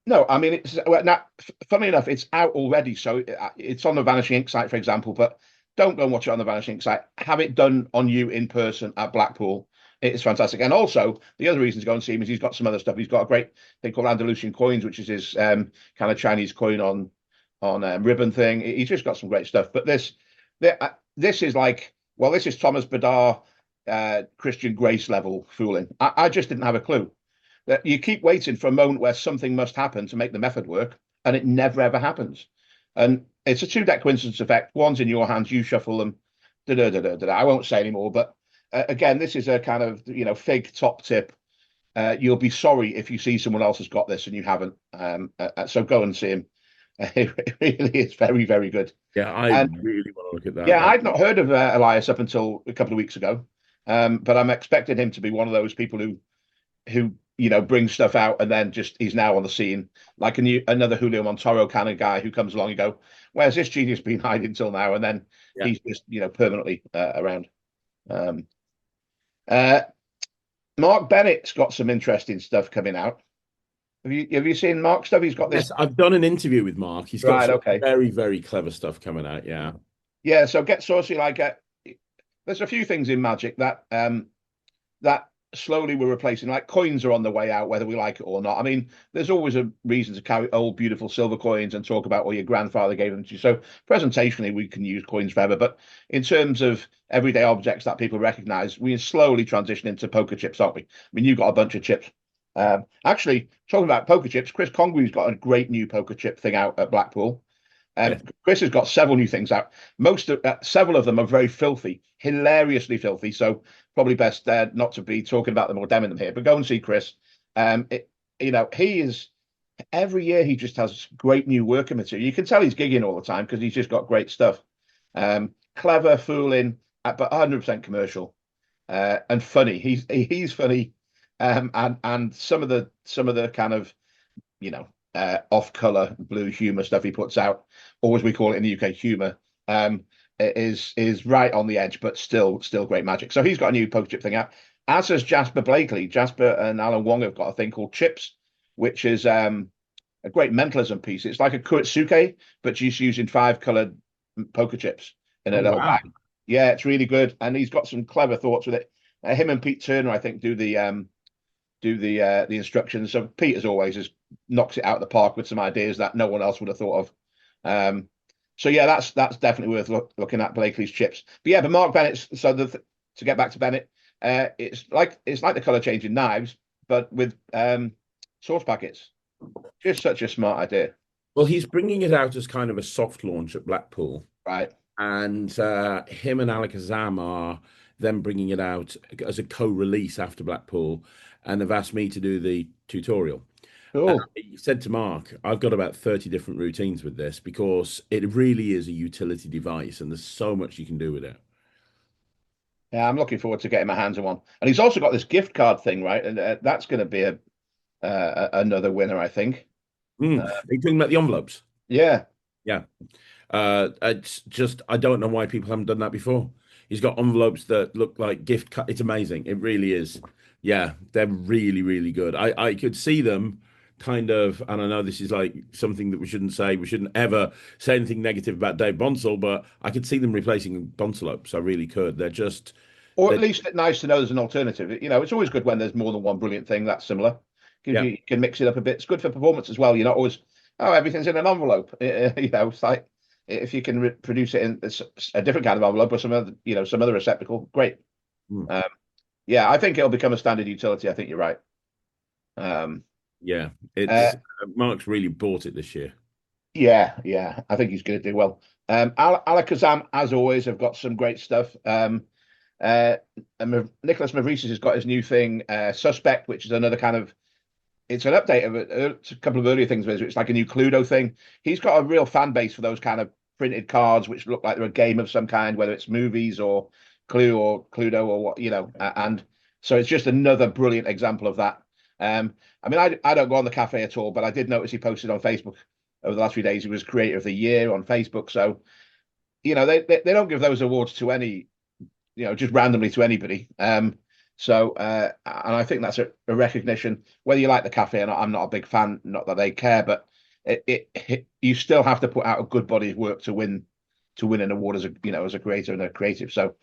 No, I mean, it's well, now, funny enough, it's out already. So it's on the Vanishing Ink site, for example. But don't go and watch it on the Vanishing Ink site. Have it done on you in person at Blackpool. It's fantastic. And also, the other reason to go and see him is he's got some other stuff. He's got a great thing called Andalusian Coins, which is his kind of Chinese coin on ribbon thing. He's just got some great stuff. But this is like, well, this is Thomas Badar, Christian Grace level fooling. I just didn't have a clue. That you keep waiting for a moment where something must happen to make the method work, and it never ever happens. And it's a two-deck coincidence effect. One's in your hands, you shuffle them. Da, da, da, da, da. I won't say anymore, but again, this is a kind of fig top tip. You'll be sorry if you see someone else has got this and you haven't. So go and see him. It really is very, very good. Yeah, I And really want to look at that. yeah, I'd not heard of Elias up until a couple of weeks ago, but I'm expecting him to be one of those people who brings stuff out and then just he's now on the scene like another Julio Montoro kind of guy who comes along and go, where's this genius been hiding till now? And then Yeah. he's just permanently around. Um, uh, Mark Bennett's got some interesting stuff coming out. Have you seen Mark's stuff? He's got this. Yes, I've done an interview with Mark. He's got Right, some okay. very, very clever stuff coming out. Yeah. Yeah, so get saucy like there's a few things in Magic that slowly we're replacing, like, coins are on the way out, whether we like it or not. I mean, there's always a reason to carry old, beautiful silver coins and talk about what your grandfather gave them to you. So presentationally, we can use coins forever. But in terms of everyday objects that people recognize, we slowly transition into poker chips, aren't we? I mean, you've got a bunch of chips. Actually, talking about poker chips, Chris Congreve's got a great new poker chip thing out at Blackpool. Yeah. Chris has got several new things out. Several of them are very filthy, hilariously filthy. So probably best not to be talking about them or damning them here. But go and see Chris. He is every year he just has great new working material. You can tell he's gigging all the time because he's just got great stuff. Clever, fooling, but 100% commercial and funny. He's funny, and some of the kind of you know off-color blue humor stuff he puts out, or as we call it in the UK, humor, is right on the edge, but still great magic. So he's got a new poker chip thing out. As has Jasper Blakely. Jasper and Alan Wong have got a thing called Chips, which is a great mentalism piece. It's like a Kuretsuke, but just using 5 colored poker chips in a Oh little wow. bag. Yeah, it's really good, and he's got some clever thoughts with it. Him and Pete Turner, I think, do the instructions. So Pete, as always, just knocks it out of the park with some ideas that no one else would have thought of. So yeah, that's definitely worth looking at, Blakely's chips. But Mark Bennett's. So to get back to Bennett, it's like the color changing knives, but with sauce packets. Just such a smart idea, Well, he's bringing it out as kind of a soft launch at Blackpool, right? and him and Alakazam are then bringing it out as a co-release after Blackpool, and have asked me to do the tutorial. And Cool. I said to Mark, I've got about 30 different routines with this because it really is a utility device, and there's so much you can do with it. Yeah, I'm looking forward to getting my hands on one. And he's also got this gift card thing, right? And that's going to be another winner, I think. Mm. Uh, Are you talking about the envelopes? yeah. Yeah. It's just I don't know why people haven't done that before. He's got envelopes that look like gift cut. It's amazing. It really is. Yeah, they're really, really good. I could see them kind of, and I know this is like something that we shouldn't say. We shouldn't ever say anything negative about Dave Bonsall, but I could see them replacing Bonsalopes. I really could. Or at They're least it's nice to know there's an alternative. It's always good when there's more than one brilliant thing that's similar. Gives yeah. you can mix it up a bit. It's good for performance as well. You're not always, oh, everything's in an envelope. It's like if you can produce it in a different kind of envelope or some other receptacle, great. Mm. Um, yeah, I think it'll become a standard utility. I think you're right. Um, Yeah. uh, It's Mark's really bought it this year. yeah, I think he's going to do well. Alakazam, as always, have got some great stuff. Uh, and Nicholas Mavrisis has got his new thing, Suspect, which is another kind of it's an update of a couple of earlier things. It's like a new Cluedo thing. He's got a real fan base for those kind of printed cards, which look like they're a game of some kind, whether it's movies or Clue or Cluedo or what. And so it's just another brilliant example of that. I mean, I don't go on the cafe at all, but I did notice he posted on Facebook over the last few days. He was Creator of the Year on Facebook. So they don't give those awards to any just randomly to anybody. And I think that's a recognition. Whether you like the cafe or not, I'm not a big fan. Not that they care, but you still have to put out a good body of work to win an award as a creator and a creative. So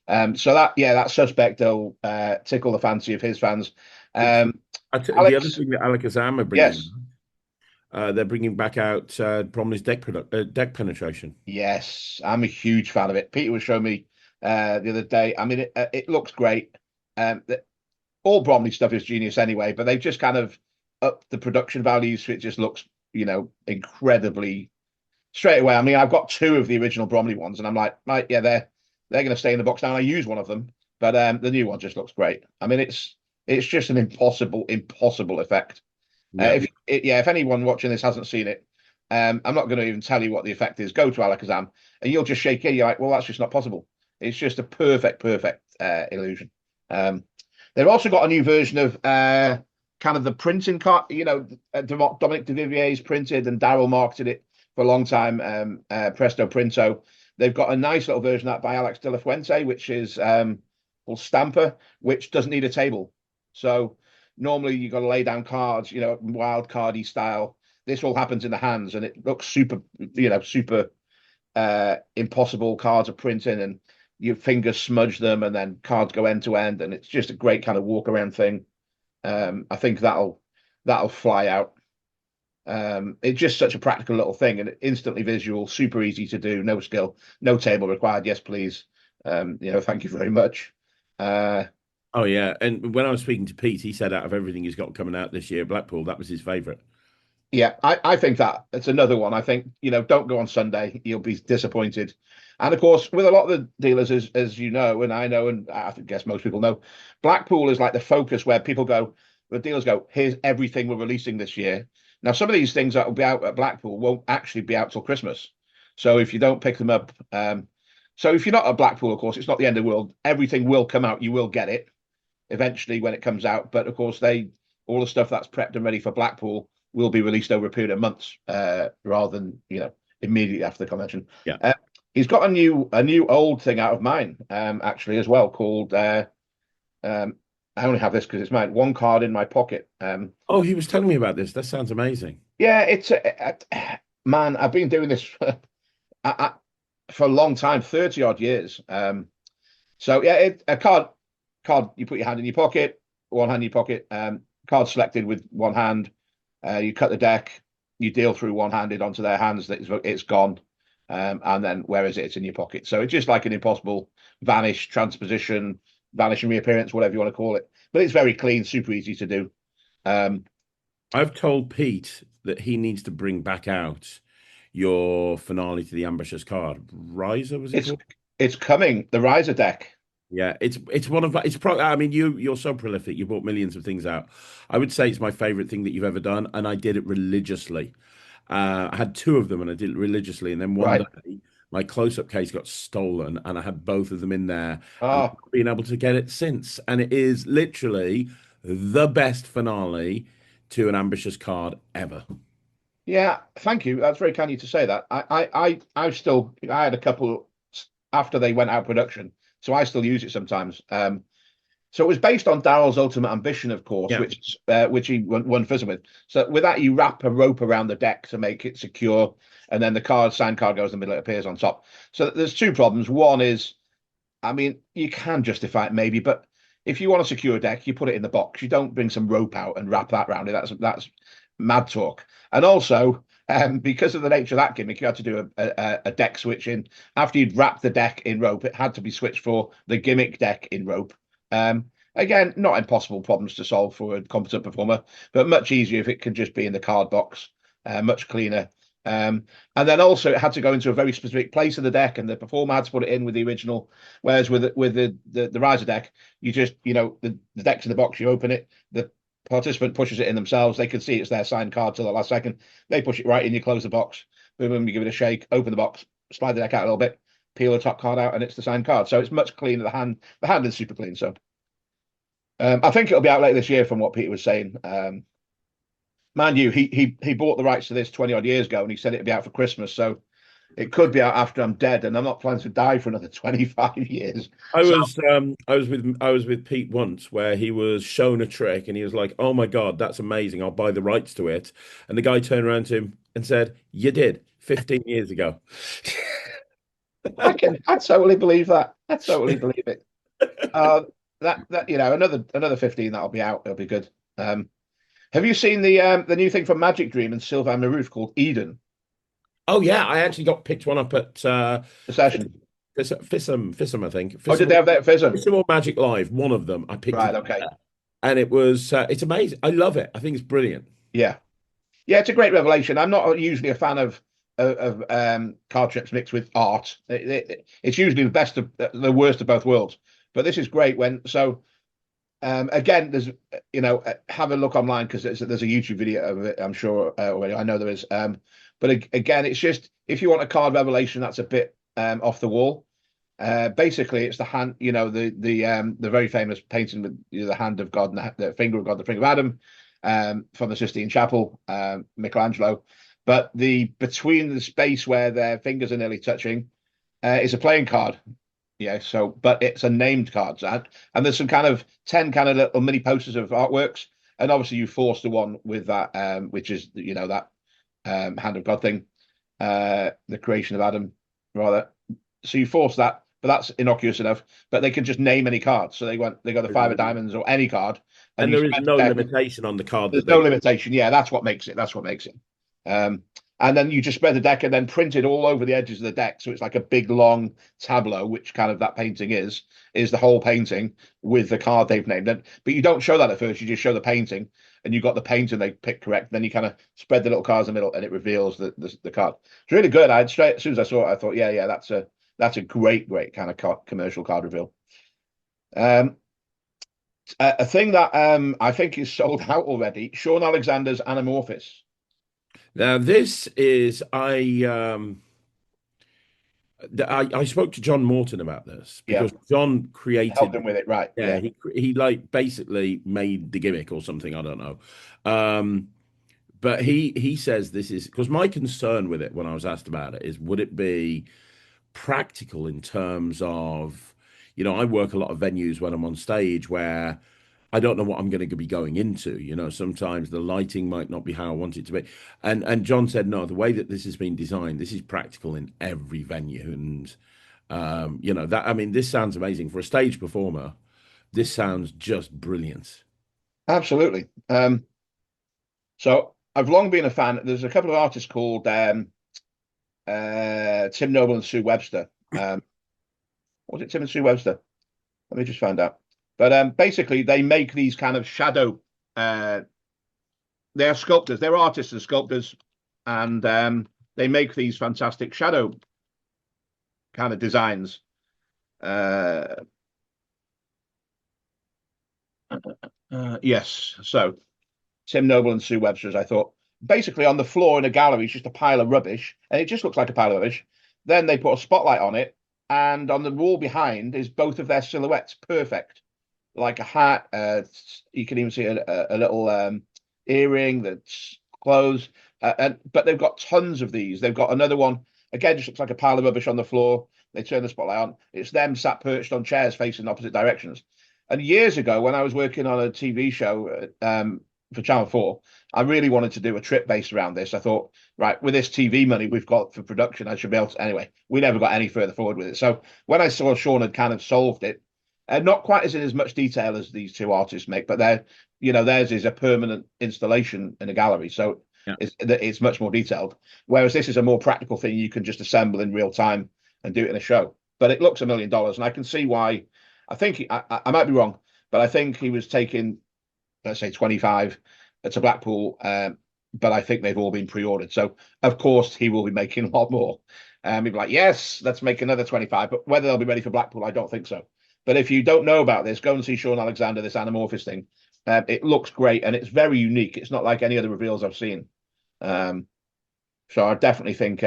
that Suspect will tickle the fancy of his fans. It's, Um, the other Alex, thing that Alakazam are bringing, yes, they're bringing back out Bromley's deck penetration. yes, I'm a huge fan of it. Peter was showing me the other day. I mean, it looks great. All Bromley stuff is genius anyway, but they've just kind of upped the production values, so it just looks, incredibly straight away. I mean, I've got 2 of the original Bromley ones, and I'm like, right, yeah, they're going to stay in the box now. And I use one of them, but the new one just looks great. I mean, it's just an impossible effect. Yeah. If anyone watching this hasn't seen it, I'm not going to even tell you what the effect is. Go to Alakazam, and you'll just shake your head. You're like, well, that's just not possible. It's just a perfect illusion. They've also got a new version of kind of the printing card. Dominic DeVivier's printed and Darryl marketed it for a long time. Presto Printo. They've got a nice little version of that by Alex De La Fuente, which is called Stamper, which doesn't need a table. So normally you've got to lay down cards, wild cardy style. This all happens in the hands, and it looks super impossible. Cards are printing, and your fingers smudge them, and then cards go end to end, and it's just a great kind of walk around thing. I think that'll fly out. It's just such a practical little thing, and instantly visual, super easy to do, no skill, no table required. Yes, please. Thank you very much. Uh, Oh yeah, and when I was speaking to Pete, he said out of everything he's got coming out this year, Blackpool, that was his favourite. yeah, I think that it's another one. I think, don't go on Sunday, you'll be disappointed. And of course, with a lot of the dealers, as you know, and I know, and I guess most people know, Blackpool is like the focus where people go, the dealers go, here's everything we're releasing this year. Now, some of these things that will be out at Blackpool won't actually be out till Christmas. So if you don't pick them up, so if you're not at Blackpool, of course, it's not the end of the world. Everything will come out. You will get it eventually when it comes out. But of course, all the stuff that's prepped and ready for Blackpool will be released over a period of months, rather than immediately after the convention. Yeah. He's got a new old thing out of mine, actually, as well, called I only have this because it's mine. One card in my pocket. Oh, he was telling me about this. That sounds amazing. Yeah, man. I've been doing this for a long time, 30 odd years. So yeah, a card. You put your hand in your pocket, one hand in your pocket. Card selected with one hand. You cut the deck. You deal through one-handed onto their hands. That it's gone. And then where is it? It's in your pocket. So it's just like an impossible vanish, transposition, vanish and reappearance, whatever you want to call it. But it's very clean, super easy to do. Um, I've told Pete that he needs to bring back out your finale to the Ambitious card. Riser, was it it's called? it's coming. The riser deck. Yeah, it's one of my it's pro I mean you're so prolific. You brought millions of things out. I would say it's my favorite thing that you've ever done, and I did it religiously. I had two of them and I did it religiously, and then one Right. day my close-up case got stolen and I had both of them in there and I've Ah, not been able to get it since. And it is literally the best finale to an Ambitious card ever. yeah. Thank you. That's very kind of you to say that. I had a couple after they went out of production, so I still use it sometimes. So it was based on Daryl's Ultimate Ambition, of course, Yeah. which he won FISM with. So with that, you wrap a rope around the deck to make it secure, and then the signed card goes in the middle, it appears on top. So there's two problems. One is, I mean, you can justify it maybe, but if you want to secure a deck, you put it in the box. You don't bring some rope out and wrap that around it. That's mad talk. And also, because of the nature of that gimmick, you had to do a deck switch in. After you'd wrapped the deck in rope, it had to be switched for the gimmick deck in rope. Again, not impossible problems to solve for a competent performer, but much easier if it can just be in the card box. Much cleaner. And then also it had to go into a very specific place in the deck, and the performer had to put it in with the original. Whereas with the riser deck, you just the deck's in the box, you open it, the participant pushes it in themselves. They can see it's their signed card till the last second. They push it right in, you close the box, boom, boom, you give it a shake, open the box, slide the deck out a little bit, peel the top card out, and it's the signed card. So it's much cleaner. The hand is super clean. So I think it'll be out later this year, from what Peter was saying. Man, he bought the rights to this 20 odd years ago, and he said it'd be out for Christmas. So it could be out after I'm dead, and I'm not planning to die for another 25 years. So I was with Pete once where he was shown a trick and he was like, "Oh my God, that's amazing. I'll buy the rights to it." And the guy turned around to him and said, "You did 15 years ago." I totally believe that. I totally believe it. Uh, that another 15 that'll be out. It'll be good. Have you seen the new thing from Magic Dream and Sylvain Marouf called Eden? Oh yeah, I actually got picked one up at The session. Fissam, I think. Oh, did they have that FISM? Fissam or Magic Live, one of them. I picked it Right. up Okay. there. And it's amazing. I love it. I think it's brilliant. Yeah. Yeah. It's a great revelation. I'm not usually a fan of card tricks mixed with art. It's usually the best of the worst of both worlds. But this is great again, there's have a look online because there's a YouTube video of it. I'm sure already. I know there is. But again, it's just if you want a card revelation that's a bit off the wall. Basically, it's the hand. The very famous painting with the hand of God and the finger of God, the finger of Adam, from the Sistine Chapel, Michelangelo. But between the space where their fingers are nearly touching is a playing card. Yeah, but it's a named card, and there's some kind of 10 kind of little mini posters of artworks, and obviously you force the one with that, which is that hand of God thing, the creation of Adam, rather. So you force that, but that's innocuous enough. But they can just name any card. So they got the five of diamonds or any card, and And you there is spread the no deck. limitation on the card There's that no they. limitation. Yeah, that's what makes it. That's what makes it. Um, and then you just spread the deck and then print it all over the edges of the deck. So it's like a big long tableau, which kind of that painting is the whole painting with the card they've named. But you don't show that at first. You just show the painting, and you got the painting they picked correct. Then you kind of spread the little cards in the middle, and it reveals the card. It's really good. I straight as soon as I saw it, I thought, yeah, that's a great kind of commercial card reveal. Um, a thing that I think is sold out already. Sean Alexander's Anamorphis. Now this is I spoke to John Morton about this Yeah, because John helped created. him with it, right? Yeah, Yeah, he like basically made the gimmick or something. I don't know. Um, but he says this is because my concern with it when I was asked about it is would it be practical in terms of, I work a lot of venues when I'm on stage where I don't know what I'm going to be going into. Sometimes the lighting might not be how I want it to be. And John said, no, the way that this has been designed, this is practical in every venue. And that I mean, this sounds amazing for a stage performer. This sounds just brilliant. absolutely. So I've long been a fan. There's a couple of artists called Tim Noble and Sue Webster. Was it Tim and Sue Webster? Let me just find out. But basically, they make these kind of shadow. Uh, they're sculptors. They're artists and sculptors, and they make these fantastic shadow kind of designs. Uh, yes. So Tim Noble and Sue Webster, as I thought, basically on the floor in a gallery is just a pile of rubbish, and it just looks like a pile of rubbish. Then they put a spotlight on it, and on the wall behind is both of their silhouettes, perfect, like a hat. You can even see a little earring that's closed, but they've got tons of these. They've got another one again, just looks like a pile of rubbish on the floor. They turn the spotlight on. It's them sat perched on chairs facing opposite directions. And years ago, when I was working on a TV show for Channel 4, I really wanted to do a trip based around this. I thought, right, with this TV money we've got for production, I should be able to. Anyway, we never got any further forward with it. So when I saw Sean had kind of solved it, not quite as in as much detail as these two artists make, but theirs is a permanent installation in a gallery, so Yeah. it's much more detailed. Whereas this is a more practical thing you can just assemble in real time and do it in a show. But it looks $1 million, and I can see why. I think I might be wrong, but I think he was taking, let's say, 25 to Blackpool, but I think they've all been pre-ordered. So of course he will be making a lot more. He'll be like, yes, let's make another 25. But whether they'll be ready for Blackpool, I don't think so. But if you don't know about this, go and see Sean Alexander, this Anamorphous thing. It looks great and it's very unique. It's not like any other reveals I've seen. Um, so I definitely think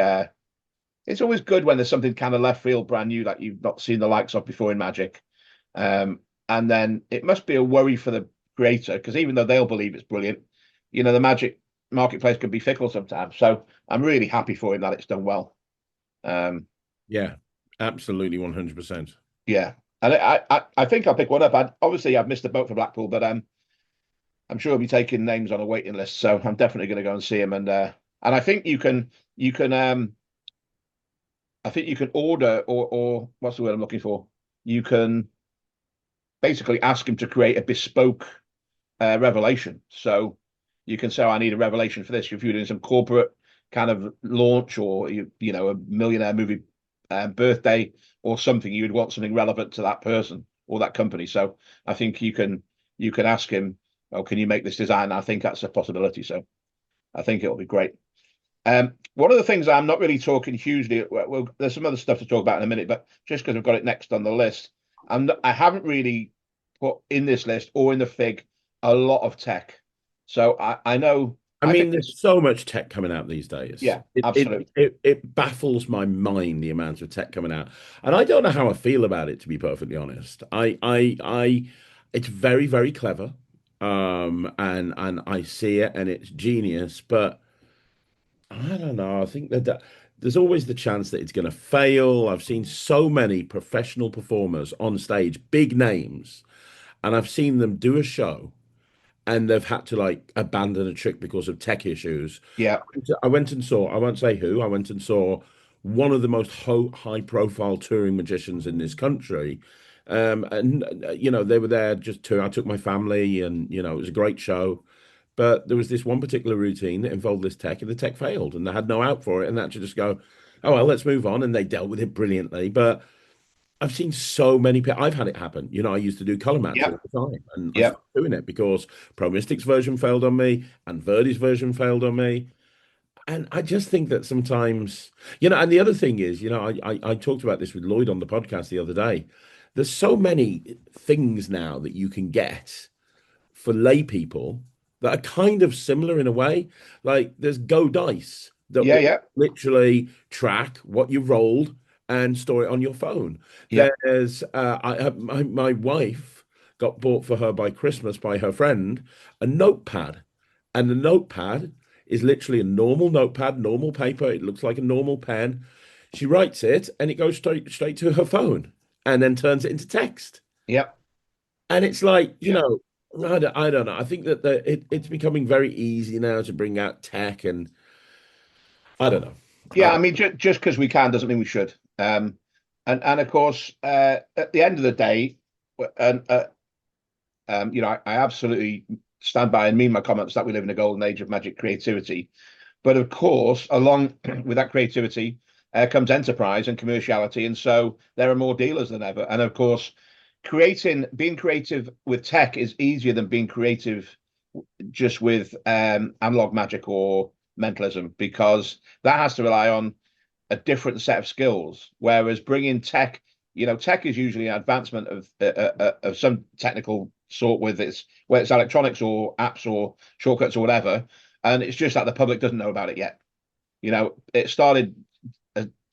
it's always good when there's something kind of left field, brand new, that you've not seen the likes of before in Magic. Um, and then it must be a worry for the creator because even though they'll believe it's brilliant, the Magic marketplace can be fickle sometimes. So I'm really happy for him that it's done well. Um, Yeah, absolutely 100%. yeah. And I think I'll pick one up. Obviously, I've missed the boat for Blackpool, but I'm sure he'll be taking names on a waiting list. So I'm definitely going to go and see him. And I think you can I think you can order or what's the word I'm looking for? You can basically ask him to create a bespoke revelation. So you can say, oh, I need a revelation for this. If you're doing some corporate kind of launch or a millionaire movie birthday or something, you would want something relevant to that person or that company. So I think you can ask him, oh, can you make this design? I think that's a possibility. So I think it'll be great. One of the things I'm not really talking hugely, well, there's some other stuff to talk about in a minute, but just because I've got it next on the list, I haven't really put in this list or in the fig a lot of tech. So I know, I I think mean, this, there's so much tech coming out these days. yeah, It it absolutely. it, it baffles my mind the amount of tech coming out, and I don't know how I feel about it, to be perfectly honest. It's very, very clever, and I see it, and it's genius, but I don't know. I think that there's always the chance that it's going to fail. I've seen so many professional performers on stage, big names, and I've seen them do a show and they've had to like abandon a trick because of tech issues. Yeah, I went and saw, I won't say who, I went and saw one of the most high profile touring magicians in this country. And they were there just to, I took my family and, it was a great show. But there was this one particular routine that involved this tech, and the tech failed, and they had no out for it, and they had to just go, oh, well, let's move on. And they dealt with it brilliantly. But I've seen so many people, I've had it happen. I used to do color match all Yep. the time, and I Yep. stopped doing it because Pro Mystics version failed on me, and Verdi's version failed on me. And I just think that sometimes, and the other thing is, I talked about this with Lloyd on the podcast the other day. There's so many things now that you can get for lay people that are kind of similar in a way. Like there's Go Dice that Yeah. will Yeah. literally track what you rolled and store it on your phone. Yeah. There's my wife got bought for her by Christmas by her friend a notepad, and the notepad is literally a normal notepad, normal paper. It looks like a normal pen. She writes it, and it goes straight to her phone, and then turns it into text. Yep. And it's like, Yeah. I don't know. I think that it's becoming very easy now to bring out tech, and I don't know. Yeah. I mean, just because we can doesn't mean we should. And of course, at the end of the day, and I absolutely stand by and mean my comments that we live in a golden age of magic creativity. But of course, along with that creativity comes enterprise and commerciality, and so there are more dealers than ever. And of course, being creative with tech is easier than being creative just with analog magic or mentalism, because that has to rely on a different set of skills. Whereas bringing tech, tech is usually an advancement of some technical sort, with its whether it's electronics or apps or shortcuts or whatever, and it's just that the public doesn't know about it yet. It started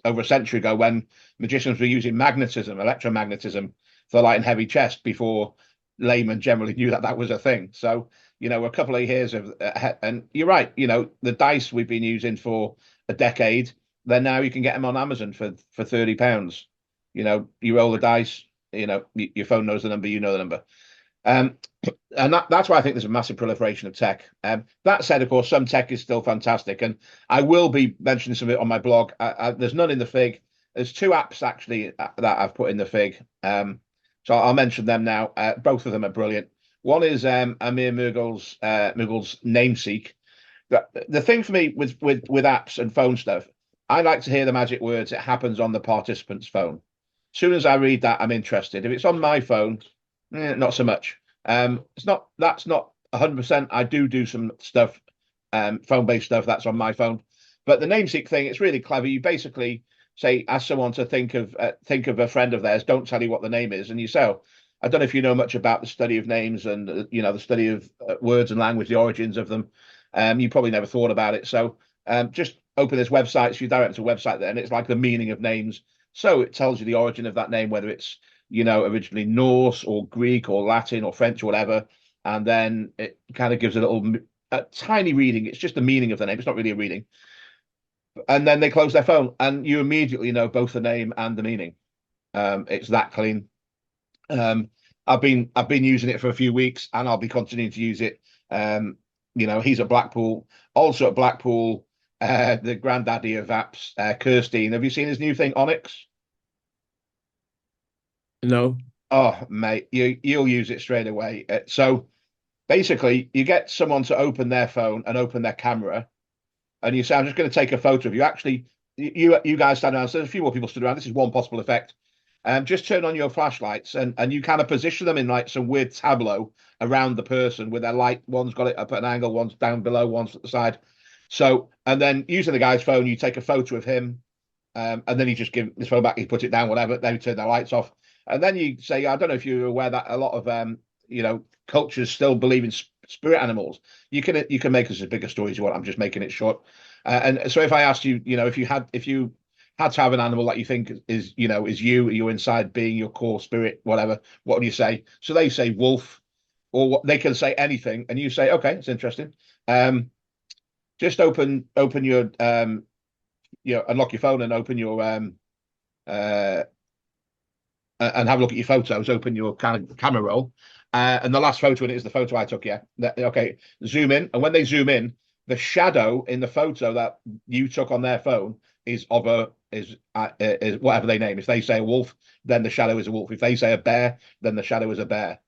over a century ago when magicians were using magnetism, electromagnetism, for light and heavy chest before laymen generally knew that that was a thing. So, a couple of years of, and you're right, the dice we've been using for a decade, then now you can get them on Amazon for £30. You roll the dice, your phone knows the number, you know the number. Um, and that's why I think there's a massive proliferation of tech. That said, of course, some tech is still fantastic, and I will be mentioning some of it on my blog. There's none in the fig. There's two apps actually that I've put in the fig. So I'll mention them now. Both of them are brilliant. One is Amir Mughul's Nameseek. The thing for me with apps and phone stuff, I like to hear the magic words. It happens on the participant's phone. As soon as I read that, I'm interested. If it's on my phone, not so much. That's not 100%. I do some stuff, phone-based stuff that's on my phone. But the Nameseek thing, it's really clever. You basically say, ask someone to think of a friend of theirs. Don't tell you what the name is, and you say, oh, I don't know if you know much about the study of names and the study of words and language, the origins of them. You probably never thought about it. So just open this website. So you direct to a website there, and it's like the meaning of names. So it tells you the origin of that name, whether it's originally Norse or Greek or Latin or French or whatever. And then it kind of gives a tiny reading. It's just the meaning of the name. It's not really a reading. And then they close their phone, and you immediately know both the name and the meaning. It's that clean. I've been using it for a few weeks, and I'll be continuing to use it. He's at Blackpool, also at Blackpool. The granddaddy of apps, Kirstein. Have you seen his new thing, Onyx? No. Oh, mate, you'll use it straight away. So basically, you get someone to open their phone and open their camera, and you say, "I'm just going to take a photo of you." Actually, you guys stand around. So there's a few more people stood around. This is one possible effect. Just turn on your flashlights, and you kind of position them in like some weird tableau around the person with their light. One's got it up at an angle, one's down below, one's at the side. So, and then using the guy's phone, you take a photo of him, and then you just give his phone back, you put it down, whatever. Then you turn the lights off, and then you say, I don't know if you're aware that a lot of cultures still believe in spirit animals. You can make this as big a story as you want. I'm just making it short. And so if I asked you, if you had to have an animal that you think is your inside being, your core spirit, whatever, what would you say? So they say wolf, or they can say anything, and you say, okay, it's interesting. Just open your unlock your phone and open your uh and have a look at your photos, open your kind of camera roll. And the last photo in it is the photo I took, yeah. Okay, zoom in, and when they zoom in, the shadow in the photo that you took on their phone is whatever they name. If they say a wolf, then the shadow is a wolf. If they say a bear, then the shadow is a bear.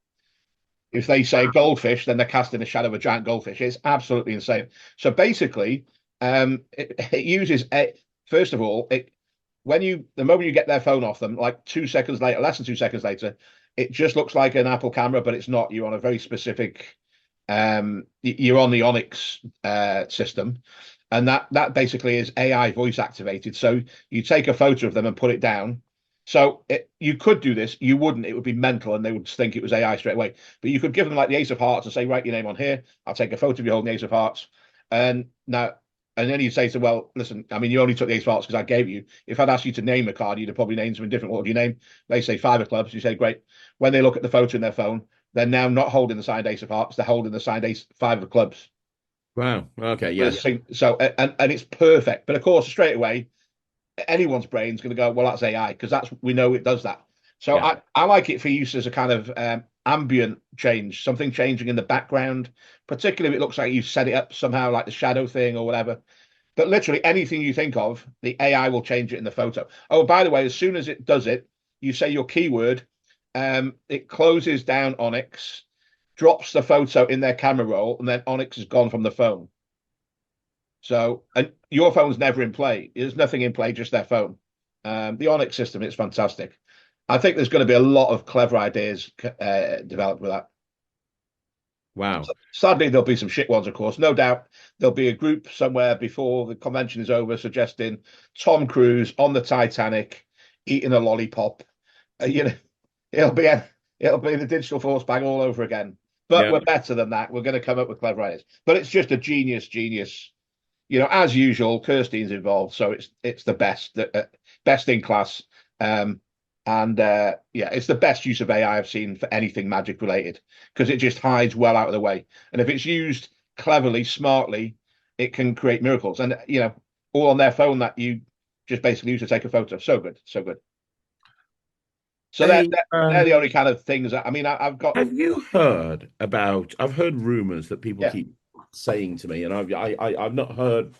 If they say goldfish, then they're casting a shadow of a giant goldfish. It's absolutely insane. So basically, it uses first of all, the moment you get their phone off them, like 2 seconds later, less than 2 seconds later, it just looks like an Apple camera, but it's not. You're on a very specific, you're on the Onyx system, and that basically is AI voice activated. So you take a photo of them and put it down. So you could do this. You wouldn't. It would be mental, and they would think it was AI straight away. But you could give them like the Ace of Hearts and say, write your name on here. I'll take a photo of you holding the Ace of Hearts, and now. And then you say to, well, listen, I mean, you only took the Ace of Hearts because I gave you. If I'd asked you to name a card, you'd have probably named something different. What would you name? They say five of clubs. You say, great. When they look at the photo in their phone, they're now not holding the signed Ace of Hearts. They're holding the signed Ace five of clubs. Wow. Okay. With a Yes. so and it's perfect. But of course, straight away, anyone's brain's going to go, well, that's AI because we know it does that. So Yeah. I like it for use as a kind of ambient change, something changing in the background, particularly if it looks like you set it up somehow like the shadow thing or whatever. But literally anything you think of, the AI will change it in the photo. Oh, by the way, as soon as it does it, you say your keyword, it closes down Onyx, drops the photo in their camera roll, and then Onyx is gone from the phone. So, and your phone's never in play. There's nothing in play, just their phone. The Onyx system is fantastic. I think there's going to be a lot of clever ideas developed with that. Wow. Sadly, there'll be some shit ones, of course. No doubt there'll be a group somewhere before the convention is over suggesting Tom Cruise on the Titanic eating a lollipop. You know, it'll be the digital force bag all over again. But Yeah. we're better than that. We're going to come up with clever ideas. But it's just a genius. You know, as usual, Kirstein's involved, so it's the best, best in class. Yeah, it's the best use of AI I've seen for anything magic related because it just hides well out of the way. And if it's used cleverly, smartly, it can create miracles. And you know, all on their phone that you just basically use to take a photo. So good, so good. So Hey, they're the only kind of things that, I mean, I've got, have you heard about? I've heard rumors that people yeah, keep saying to me, and I've not heard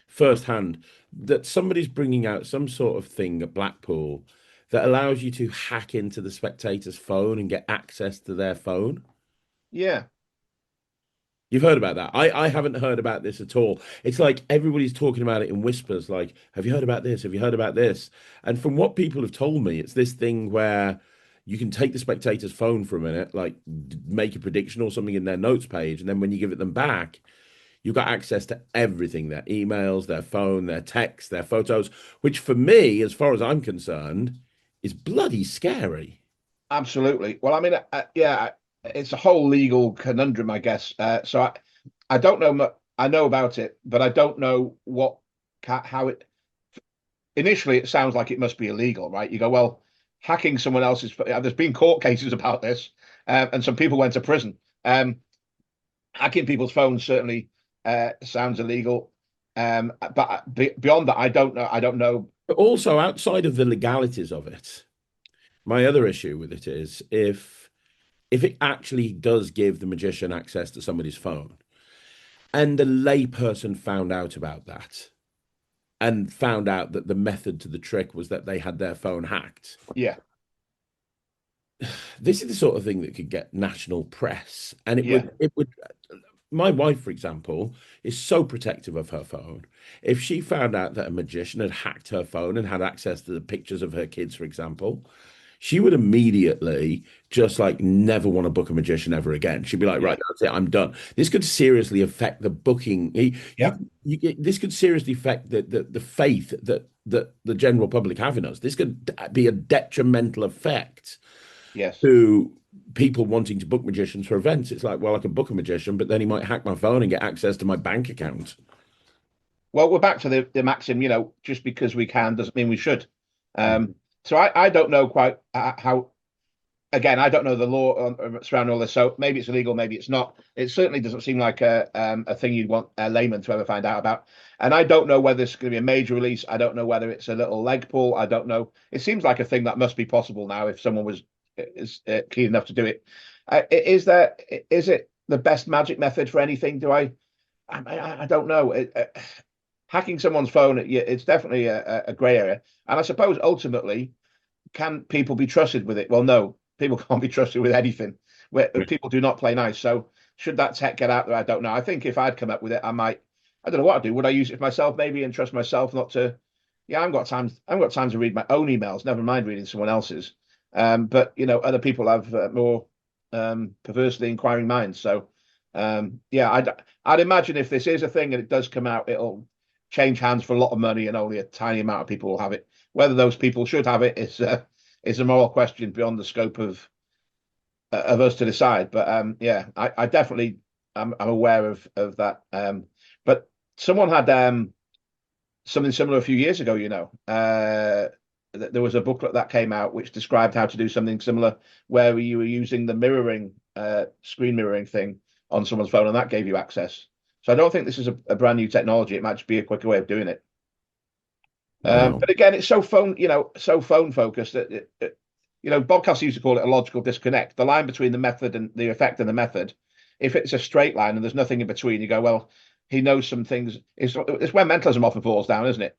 firsthand that somebody's bringing out some sort of thing at Blackpool that allows you to hack into the spectator's phone and get access to their phone. yeah, You've heard about that. I haven't heard about this at all. It's like everybody's talking about it in whispers, like, have you heard about this? Have you heard about this? And from what people have told me, it's this thing where you can take the spectator's phone for a minute, like make a prediction or something in their notes page, and then when you give it them back, you've got access to everything, their emails, their phone, their texts, their photos, which for me, as far as I'm concerned, is bloody scary. absolutely. Well, I mean, yeah, it's a whole legal conundrum, I guess. So I don't know much. I know about it, but I don't know how it. Initially, it sounds like it must be illegal, right? You go, well, hacking someone else's. There's been court cases about this, and some people went to prison. Hacking people's phones certainly sounds illegal, but beyond that, I don't know. I don't know. But also outside of the legalities of it, my other issue with it is if it actually does give the magician access to somebody's phone and the layperson found out about that and found out that the method to the trick was that they had their phone hacked, Yeah, this is the sort of thing that could get national press. And yeah, it would my wife, for example, is so protective of her phone. If she found out that a magician had hacked her phone and had access to the pictures of her kids, for example, she would immediately just like never want to book a magician ever again. She'd be like, yeah, right, that's it, I'm done. This could seriously affect the booking. yeah. This could seriously affect the faith that the general public have in us. This could be a detrimental effect Yes. to people wanting to book magicians for events. It's like, well, I can book a magician, but then he might hack my phone and get access to my bank account. Well, we're back to the maxim, you know, just because we can doesn't mean we should. Mhm. So I don't know quite how, again, I don't know the law surrounding all this. So maybe it's illegal, maybe it's not. It certainly doesn't seem like a thing you'd want a layman to ever find out about. And I don't know whether it's going to be a major release. I don't know whether it's a little leg pull. I don't know. It seems like a thing that must be possible now if someone was is keen enough to do it. Is it the best magic method for anything? I don't know. hacking someone's phone, it's definitely a grey area. And I suppose ultimately, can people be trusted with it? Well, no, people can't be trusted with anything. Where people do not play nice. So should that tech get out there? I don't know. I think if I'd come up with it, I might. I don't know what I'd do. Would I use it for myself maybe and trust myself not to? Yeah, I've got time to read my own emails. Never mind reading someone else's. But other people have more perversely inquiring minds. So yeah, I'd imagine if this is a thing and it does come out, it'll change hands for a lot of money and only a tiny amount of people will have it. Whether those people should have it is a moral question beyond the scope of us to decide. But yeah, I definitely I'm aware of that. But someone had something similar a few years ago. There was a booklet that came out which described how to do something similar, where you were using the mirroring screen mirroring thing on someone's phone, and that gave you access. So I don't think this is a brand new technology. It might just be a quicker way of doing it. Wow. But again, it's so phone focused that Bobcast used to call it a logical disconnect. The line between the method and the effect and the method, if it's a straight line and there's nothing in between, you go, well, he knows some things. It's where mentalism often falls down, isn't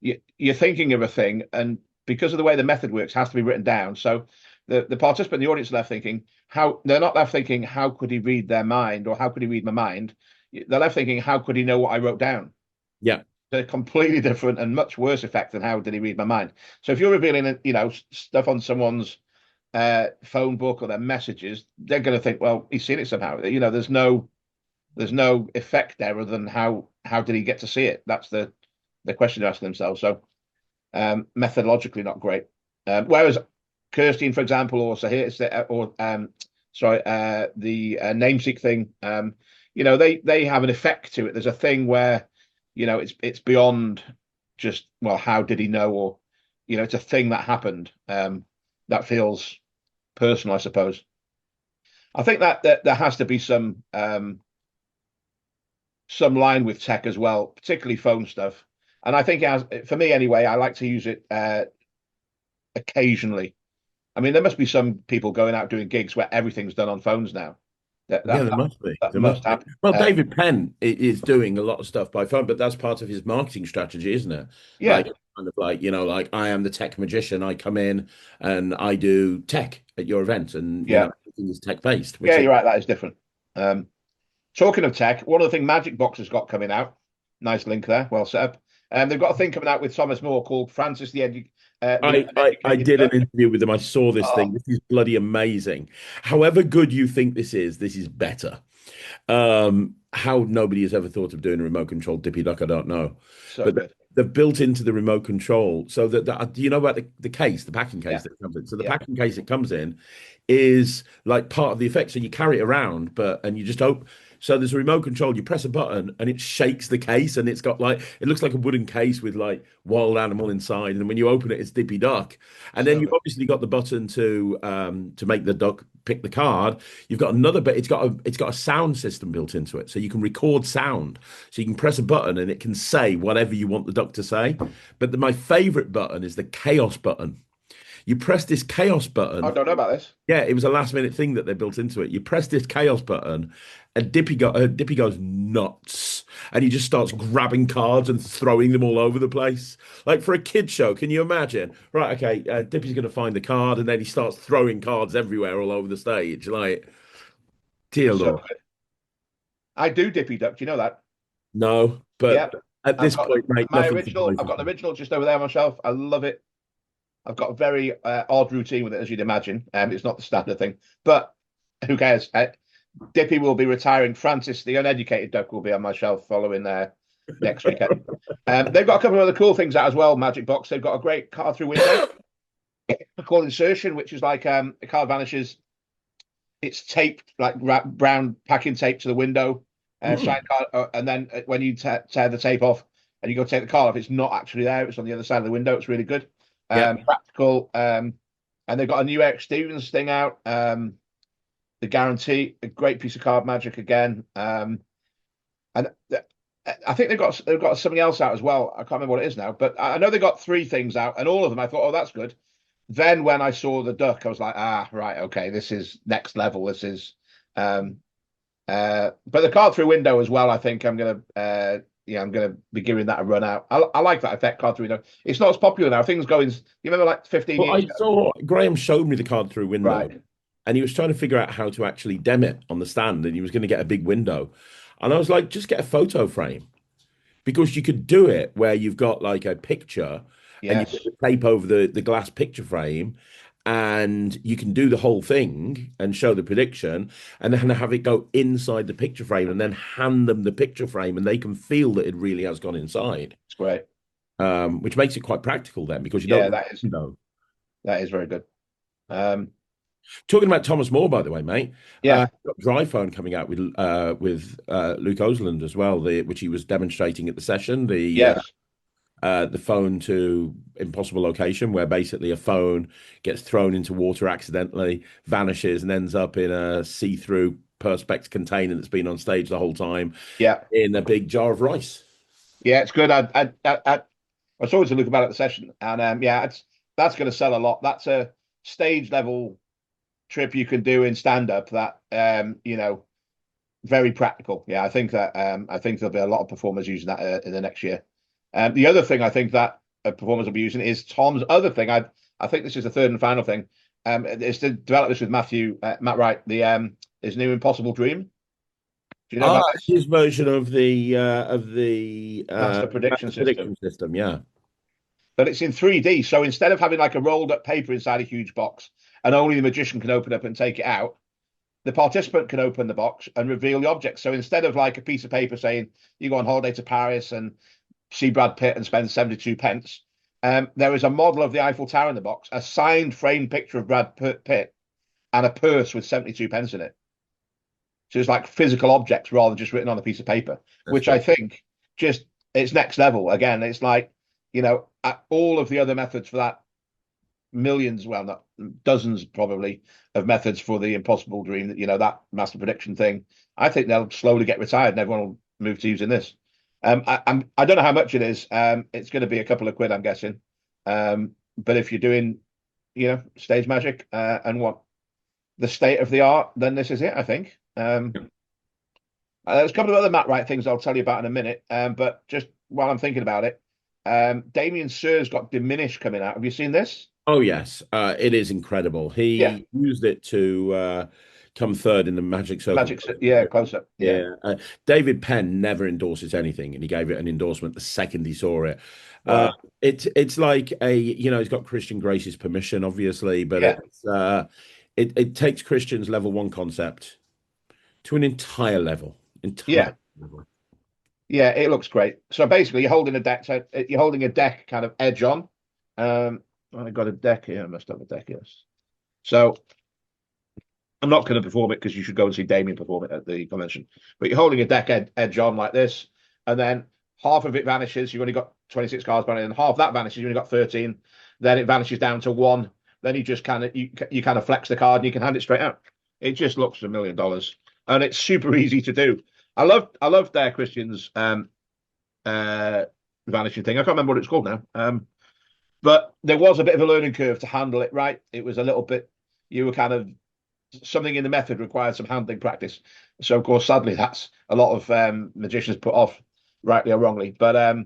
it? You're thinking of a thing, and because of the way the method works, it has to be written down. So the participant, the audience, are left thinking how they're not left thinking how could he read their mind or how could he read my mind. They're left thinking how could he know what I wrote down. Yeah. A completely different and much worse effect than how did he read my mind. So if you're revealing, stuff on someone's phone book or their messages, they're going to think, well, he's seen it somehow. There's no effect there other than how did he get to see it? That's the question they're asking themselves. So methodologically not great. Whereas Kirstein, for example, or Sahir, or sorry, the Nameseek thing, they have an effect to it. There's a thing where it's beyond just, well, how did he know? Or it's a thing that happened that feels personal, I suppose. I think that there has to be some line with tech as well, particularly phone stuff. And I think, for me anyway, I like to use it occasionally. I mean, there must be some people going out doing gigs where everything's done on phones now. That Yeah, that there that, must be. that There must must be. happen. Well, David Penn is doing a lot of stuff by phone, but that's part of his marketing strategy, isn't it? Yeah, Like, kind of like, like I am the tech magician. I come in and I do tech at your event, and yeah, everything is tech based, yeah. which is You're right. That is different. Um, Talking of tech, one of the things Magic Box has got coming out. Nice link there. Well set up. They've got a thing coming out with Thomas More called Francis the I Uneducated did an Duck. interview with them. I saw this Oh, thing. This is bloody amazing. However good you think this is better. How nobody has ever thought of doing a remote control Dippy Duck, I don't know. so But good. they're built into the remote control. So do you know about the case, the packing Yeah, case that it comes in? So the yeah. packing case it comes in is like part of the effect. So you carry it around, and you just open. So there's a remote control. You press a button and it shakes the case, and it's got it looks like a wooden case with like wild animal inside. And when you open it, it's Dippy Duck. And then So you've good. obviously got the button to make the duck pick the card. You've got another bit. It's got a sound system built into it, so you can record sound. So you can press a button and it can say whatever you want the duck to say. But my favorite button is the chaos button. You press this chaos I button. don't know about this. Yeah, it was a last minute thing that they built into it. You press this chaos button, and Dippy goes nuts, and he just starts grabbing cards and throwing them all over the place, like for a kid show. Can you imagine? Right, okay, Dippy's going to find the card, and then he starts throwing cards everywhere all over the stage. Like, dear So Lord, good. I do Dippy Duck. Do you know that? no. But Yeah. at I've this got point, mate, my nothing original. I've surprises got an me. original just over there on my shelf. I love it. I've got a very odd routine with it, as you'd imagine. It's not the standard thing, but who cares? Dippy will be retiring. Francis, the uneducated duck, will be on my shelf following next weekend. They've got a couple of other cool things out as well. Magic Box. They've got a great card through window called insertion, which is like the card vanishes. It's taped like brown packing tape to the window, Mm, signed card, and then when you tear the tape off and you go take the card off, it's not actually there. It's on the other side of the window. It's really good, yeah. practical. And they've got a new Eric Stevens thing out. The guarantee, a great piece of card magic again. And I think they've got something else out as well. I can't remember what it is now, but I know they got three things out, and all of them I thought, oh, that's good. Then when I saw the duck, I was like, right, okay, this is next level. This is, but the card through window as well. I think I'm gonna yeah, I'm going to be giving that a run out. I like that effect card through window. It's not as popular now. Things going. You remember like 15 Well, years I ago? saw Graham showed me the card through window, Right. and he was trying to figure out how to actually dem it on the stand, and he was going to get a big window. And I was like, just get a photo frame because you could do it where you've got like a picture and you put Yes. the tape over the glass picture frame and you can do the whole thing and show the prediction and then have it go inside the picture frame and then hand them the picture frame and they can feel that it really has gone inside, It's great. which makes it quite practical then because you don't Yeah, know. that is very good. Um, Talking about Thomas More, by the way, mate, yeah. got Dry Phone coming out with Luke Osland as well, which he was demonstrating at the session. Yes. The phone to impossible location, where basically a phone gets thrown into water accidentally, vanishes, and ends up in a see-through Perspex container that's been on stage the whole time Yeah. in a big jar of rice. Yeah. It's good. I was talking to Luke about it at the session, and yeah, that's going to sell a lot. That's a stage level trip you can do in stand up. That very practical. Yeah, I think there'll be a lot of performers using that in the next year. The other thing I think that performers will be using is Tom's other thing. I think this is the third and final thing. Is to develop this with Matt Wright, the his new Impossible Dream. Do you know Ah, about this? his version of the Master prediction master system. prediction system. Yeah. But it's in 3D. So instead of having like a rolled up paper inside a huge box and only the magician can open up and take it out, the participant can open the box and reveal the object. So instead of like a piece of paper saying you go on holiday to Paris and see Brad Pitt and spend 72 pence, there is a model of the Eiffel Tower in the box, a signed framed picture of Brad Pitt, and a purse with 72 pence in it. So it's like physical objects rather than just written on a piece of paper, That's which I great. think just it's next level. Again, it's like, all of the other methods for that, millions, well, not dozens probably, of methods for the impossible dream, that that master prediction thing. I think they'll slowly get retired and everyone will move to using this. I don't know how much it is. It's going to be a couple of quid, I'm guessing. But if you're doing, stage magic and want the state of the art, then this is it, I think. There's a couple of other Matt Wright things I'll tell you about in a minute. But just while I'm thinking about it, Damien Sir's got Diminish coming out. Have you seen this? Oh yes, it is incredible. Yeah, He used it to come third in the Magic Circle. Yeah, close up. Yeah, Yeah, David Penn never endorses anything, and he gave it an endorsement the second he saw it. Uh, wow. it's like he's got Christian Grace's permission, obviously, but Yeah, it takes Christian's level one concept to an entire level, entire yeah, level. yeah. It looks great. So basically, you're holding a deck. So you're holding a deck kind of edge on. I got a deck here. I must have a deck here. So I'm not going to perform it because you should go and see Damien perform it at the convention. But you're holding a deck edge on like this, and then half of it vanishes. You've only got 26 cards on it, and half that vanishes. You've only got 13. Then it vanishes down to one. Then you just kind of you kind of flex the card and you can hand it straight out. It just looks $1 million, and it's super easy to do. I love their Christian's uh vanishing thing. I can't remember what it's called now. But there was a bit of a learning curve to handle it right. It was a little bit, you were kind of, something in the method required some handling practice. So, of course, sadly, that's a lot of magicians put off, rightly or wrongly. But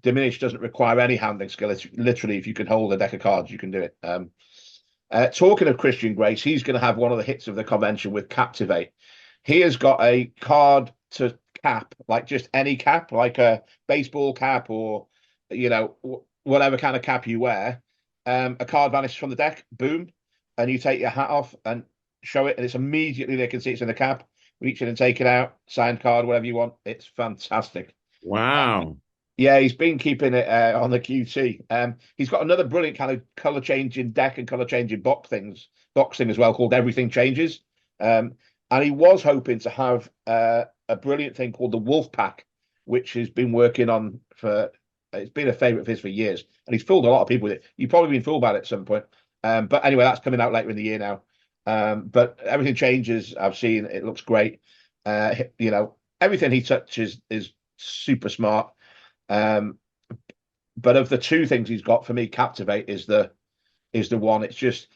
Diminish doesn't require any handling skill. It's literally, if you can hold a deck of cards, you can do it. Talking of Christian Grace, he's going to have one of the hits of the convention with Captivate. He has got a card to cap, like just any cap, like a baseball cap or, whatever kind of cap you wear. A card vanishes from the deck, boom, and you take your hat off and show it, and it's immediately they can see it's in the cap. Reach in and take it out, signed card, whatever you want. It's fantastic. Wow. Yeah, he's been keeping it on the QT. He's got another brilliant kind of color changing deck and color changing box thing as well, called Everything Changes. And he was hoping to have a brilliant thing called the Wolf Pack, which he's been working on for. It's been a favorite of his for years, and he's fooled a lot of people with it. You've probably been fooled by it at some point. But anyway, that's coming out later in the year now. But Everything Changes. I've seen it looks great. Everything he touches is super smart. But of the two things he's got, for me, Captivate is the one. It's just,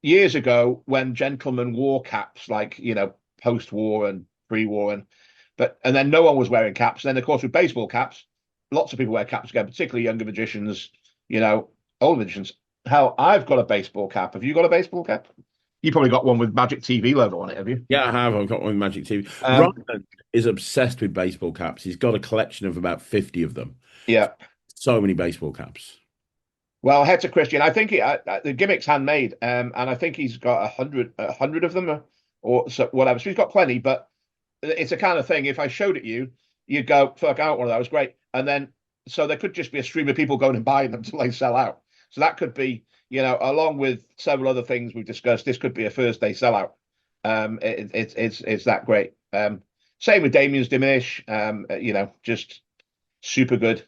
years ago when gentlemen wore caps, like, post-war and pre-war, and But and then no one was wearing caps. And then of course with baseball caps, lots of people wear caps again, particularly younger magicians, you know, old magicians. Hell, I've got a baseball cap. Have you got a baseball cap? You probably got one with Magic TV logo on it, have you? Yeah, I have. I've got one with Magic TV. Um, Ryan is obsessed with baseball caps. He's got a collection of about 50 of them. yeah. So many baseball caps. Well, head to Christian. I think the gimmick's handmade, and I think he's got a hundred of them, or so, whatever. So he's got plenty, but it's a kind of thing. If I showed it you, you'd go, "Fuck out one of those, great." And then, so there could just be a stream of people going and buying them till they sell out. So that could be, along with several other things we've discussed, this could be a first day sellout. It's that great. Same with Damien's Diminish. Just super good.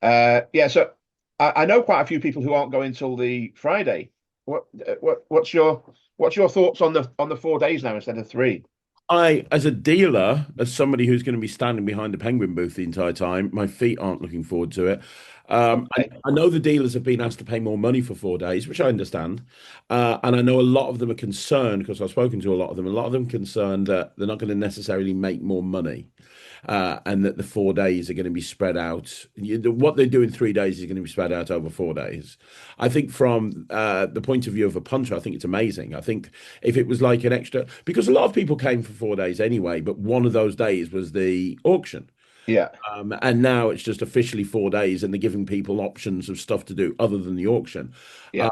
Yeah, so I know quite a few people who aren't going till the Friday. What's your thoughts on the 4 days now instead of three? As a dealer, as somebody who's going to be standing behind the Penguin booth the entire time, my feet aren't looking forward to it. Okay. I know the dealers have been asked to pay more money for 4 days, which I understand. And I know a lot of them are concerned because I've spoken to a lot of them concerned that they're not going to necessarily make more money. And that the 4 days are going to be spread out. What they do in 3 days is going to be spread out over 4 days. I think from the point of view of a punter, I think it's amazing. I think if it was like an extra, because a lot of people came for 4 days anyway, but one of those days was the auction. Yeah, And now it's just officially 4 days, and they're giving people options of stuff to do other than the auction. Uh,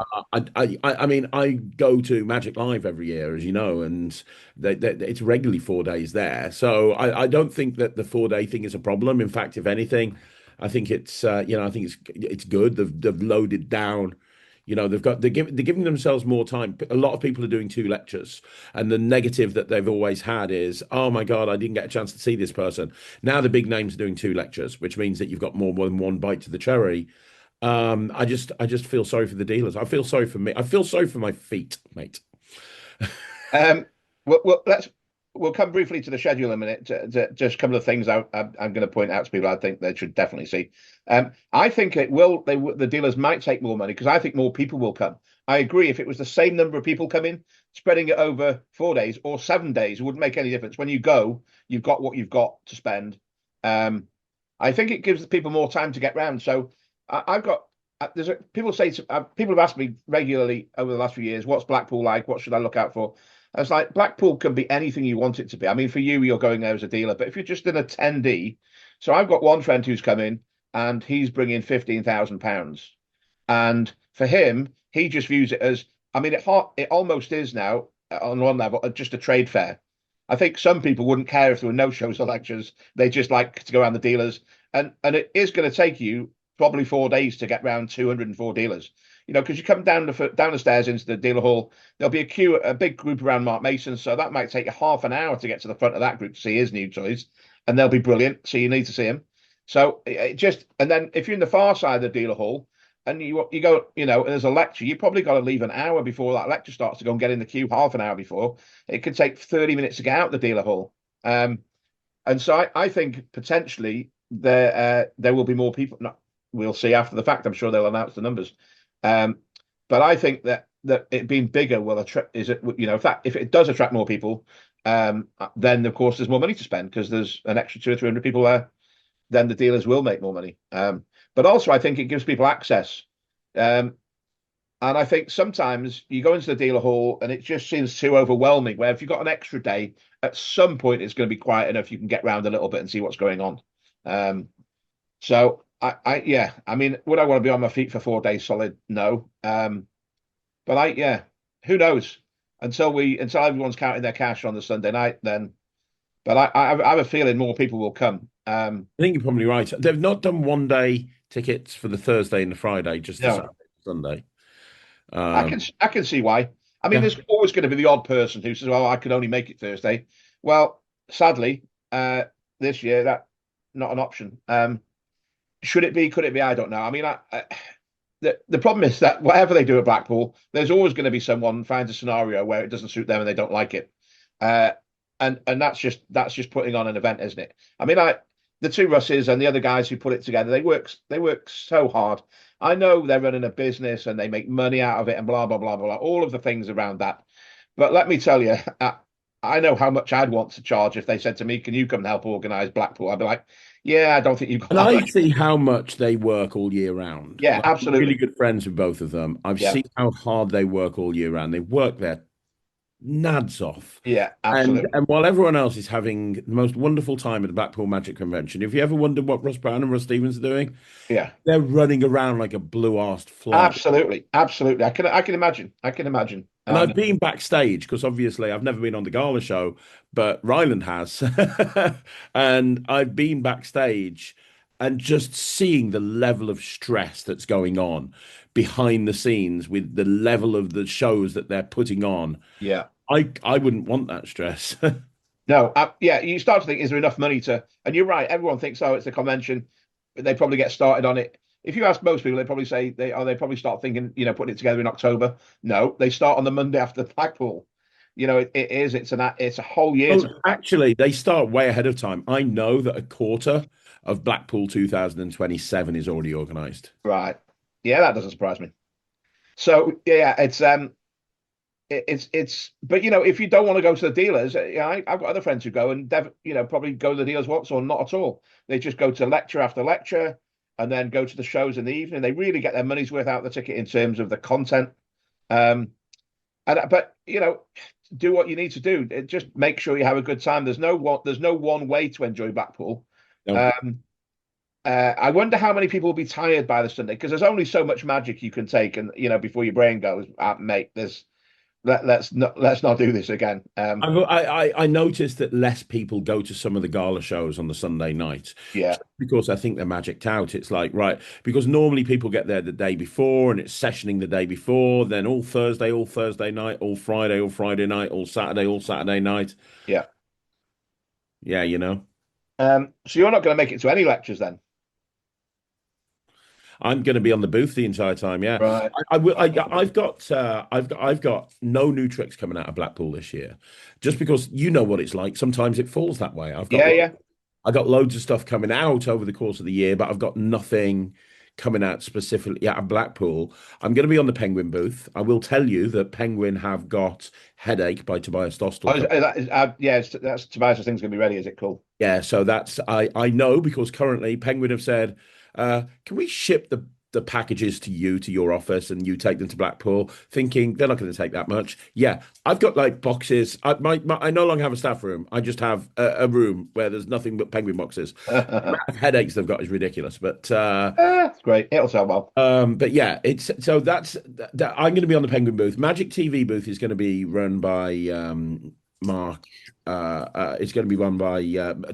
yeah. I mean, I go to Magic Live every year, as you know, and it's regularly 4 days there. So I don't think that the 4 day thing is a problem. In fact, if anything, I think I think it's good. They've loaded down. They're giving themselves more time. A lot of people are doing two lectures, and the negative that they've always had is, oh my God, I didn't get a chance to see this person. Now the big names are doing two lectures, which means that you've got more than one bite to the cherry. I just feel sorry for the dealers. I feel sorry for me. I feel sorry for my feet, mate. Um, we'll come briefly to the schedule in a minute. Just a couple of things I'm going to point out to people. I think they should definitely see. I think it will. The dealers might take more money because I think more people will come. I agree. If it was the same number of people coming, spreading it over 4 days or 7 days, it wouldn't make any difference. When you go, you've got what you've got to spend. I think it gives the people more time to get round. So I've got. People say people have asked me regularly over the last few years, what's Blackpool like? What should I look out for? I was like, Blackpool can be anything you want it to be. I mean, for you, you're going there as a dealer, but if you're just an attendee, so I've got one friend who's come in and he's bringing £15,000, and for him, he just views it as, I mean, it almost is now on one level just a trade fair. I think some people wouldn't care if there were no shows or lectures; they just like to go around the dealers, and it is going to take you probably 4 days to get round 204 dealers. Because you come down the stairs into the dealer hall, there'll be a big group around Mark Mason, so that might take you half an hour to get to the front of that group to see his new toys, and they'll be brilliant. So you need to see them. So and then if you're in the far side of the dealer hall and you go, there's a lecture, you probably got to leave an hour before that lecture starts to go and get in the queue. Half an hour before, it could take 30 minutes to get out the dealer hall. And so I think potentially there will be more people. No, we'll see after the fact. I'm sure they'll announce the numbers. But I think that it being bigger will attract. If it does attract more people, then of course there's more money to spend because there's an extra 200 or 300 people there. Then the dealers will make more money. But also I think it gives people access. And I think sometimes you go into the dealer hall and it just seems too overwhelming. Where if you've got an extra day, at some point it's going to be quiet enough you can get round a little bit and see what's going on. So I mean, would I want to be on my feet for 4 days solid? No. But who knows? Until everyone's counting their cash on the Sunday night, then. But I have a feeling more people will come. I think you're probably right. They've not done 1 day tickets for the Thursday and the Friday, just the No, Saturday and Sunday. I can see why. I mean, Yeah, there's always going to be the odd person who says, "Well, I could only make it Thursday." Well, sadly, this year that not an option. Should it be? Could it be? I don't know. I mean, the problem is that whatever they do at Blackpool, there's always going to be someone finds a scenario where it doesn't suit them and they don't like it. And that's just putting on an event, isn't it? I mean, the two Russes and the other guys who put it together, they work so hard. I know they're running a business and they make money out of it and blah blah blah blah, all of the things around that. But let me tell you, I know how much I'd want to charge if they said to me, "Can you come and help organise Blackpool?" I'd be like, "Yeah, I don't think you've got And that I much." see how much they work all year round. Yeah, Like, I'm really absolutely. good friends with both of them. I've Yeah, seen how hard they work all year round. They work their nads off. yeah, And absolutely. and while everyone else is having the most wonderful time at the Blackpool Magic Convention, if you ever wondered what Ross Brown and Russ Stevens are doing, Yeah, they're running around like a blue-arsed fly. absolutely, absolutely. I can imagine. I can imagine. And I've been backstage because obviously I've never been on the gala show, but Ryland has. And I've been backstage and just seeing the level of stress that's going on behind the scenes with the level of the shows that they're putting on. Yeah. I wouldn't want that stress. No, yeah, you start to think, is there enough money to? And you're right. Everyone thinks, oh, it's a convention. But they probably get started on it. If you ask most people, they probably say they probably start thinking, putting it together in October. No, they start on the Monday after Blackpool. It is. It's a whole year Well, to prepare. actually, they start way ahead of time. I know that a quarter of Blackpool 2027 is already organised. Right. Yeah, that doesn't surprise me. So yeah, it's. But if you don't want to go to the dealers, I've got other friends who go and probably go to the dealers once or not at all. They just go to lecture after lecture and then go to the shows in the evening. They really get their money's worth out of the ticket in terms of the content. Um, but do what you need to do. Just make sure you have a good time. There's no one way to enjoy Blackpool. No. Um, I wonder how many people will be tired by the Sunday because there's only so much magic you can take, and before your brain goes, mate, let's not do this again. I noticed that less people go to some of the gala shows on the Sunday night Yeah, because I think they're magicked out. It's like, right, because normally people get there the day before and it's sessioning the day before, then all Thursday night, all Friday night, all Saturday night. yeah. Yeah, you know. So you're not going to make it to any lectures then, I'm going to be on the booth the entire time. Yeah, right? I will. I've got no new tricks coming out of Blackpool this year, just because you know what it's like. Sometimes it falls that way. Yeah, yeah. I got loads of stuff coming out over the course of the year, but I've got nothing coming out specifically out of Blackpool. I'm going to be on the Penguin booth. I will tell you that Penguin have got Headache by Tobias Oh, Dostal coming. yeah. That's Tobias' thing's going to be ready. Is it cool? Yeah, so that's I know because currently Penguin have said, can we ship the packages to you to your office and you take them to Blackpool? Thinking they're not going to take that much. Yeah, I've got like boxes. I no longer have a staff room. I just have a room where there's nothing but Penguin boxes. The amount of headaches they've got is ridiculous. It's great. It'll sell well. But yeah, it's so that I'm going to be on the Penguin booth. Magic TV booth is going to be run by Mark. It's going to be run by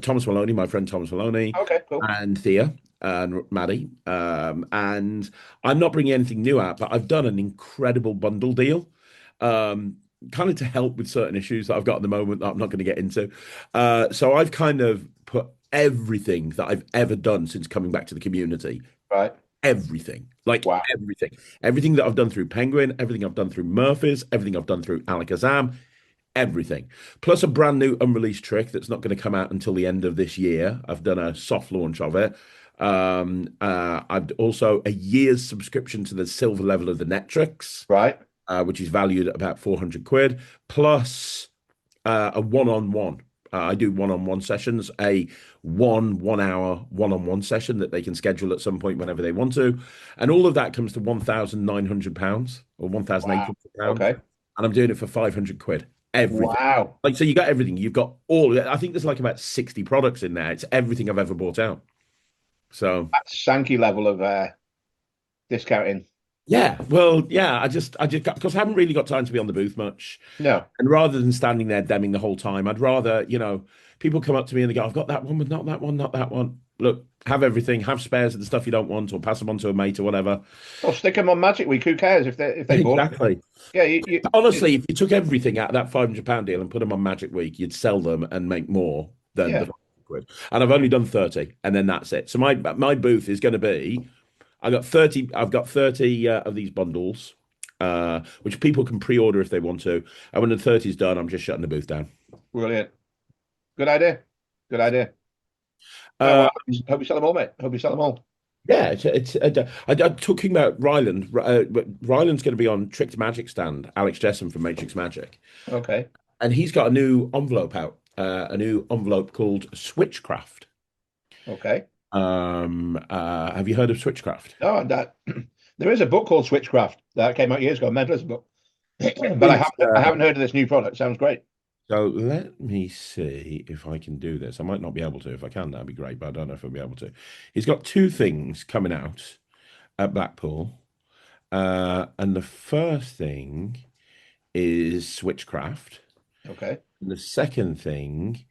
Thomas Maloney, my friend Thomas Maloney, Okay, cool. and Thea and Maddie. And I'm not bringing anything new out, but I've done an incredible bundle deal. Kind of to help with certain issues that I've got at the moment that I'm not going to get into. So I've kind of put everything that I've ever done since coming back to the community, Right. everything, like Wow. everything that I've done through Penguin, everything I've done through Murphy's, everything I've done through Alakazam, everything. Plus a brand new unreleased trick that's not going to come out until the end of this year. I've done a soft launch of it. I've also a year's subscription to the silver level of the Netrix, Right. which is valued at about 400 quid, plus a one-on-one. I do one-on-one sessions, a 1 hour one-on-one session that they can schedule at some point whenever they want to. And all of that comes to £1,900 or Wow. £1,800. Okay. And I'm doing it for 500 quid. Everything. Wow. Like, so you got everything. You've got all, I think there's like about 60 products in there. It's everything I've ever bought out. So That's Sankey level of discounting. yeah, well, yeah, I just got, because I haven't really got time to be on the booth much. No. And rather than standing there demming the whole time, I'd rather, people come up to me and they go, I've got that one, but not that one, not that one. Look, have everything, have spares of the stuff you don't want, or pass them on to a mate or whatever. Or stick them on Magic Week. Who cares if they bought it? Exactly. Yeah. Honestly, if you took everything out of that £500 deal and put them on Magic Week, you'd sell them and make more than the Yeah. 500 quid. And I've only done 30, and then that's it. So my booth is going to be, I've got 30 of these bundles, which people can pre-order if they want to. And when the 30 is done, I'm just shutting the booth down. Brilliant. Good idea. Good idea. Oh, Uh, well, hope you sell them all, mate. Hope you sell them all. yeah, I'm talking about Ryland. Ryland's going to be on Tricked Magic stand. Alex Jessen from Matrix Magic. Okay. and he's got a new envelope out, a new envelope called Switchcraft. Okay. Have you heard of Switchcraft? Oh, and that there is a book called Switchcraft that came out years ago, a mentalist book. But It's I haven't heard of this new product. Sounds great. so let me see if I can do this. I might not be able to. If I can, that'd be great, but I don't know if I'll be able to. He's got two things coming out at Blackpool. And the first thing is Switchcraft. Okay. And the second thing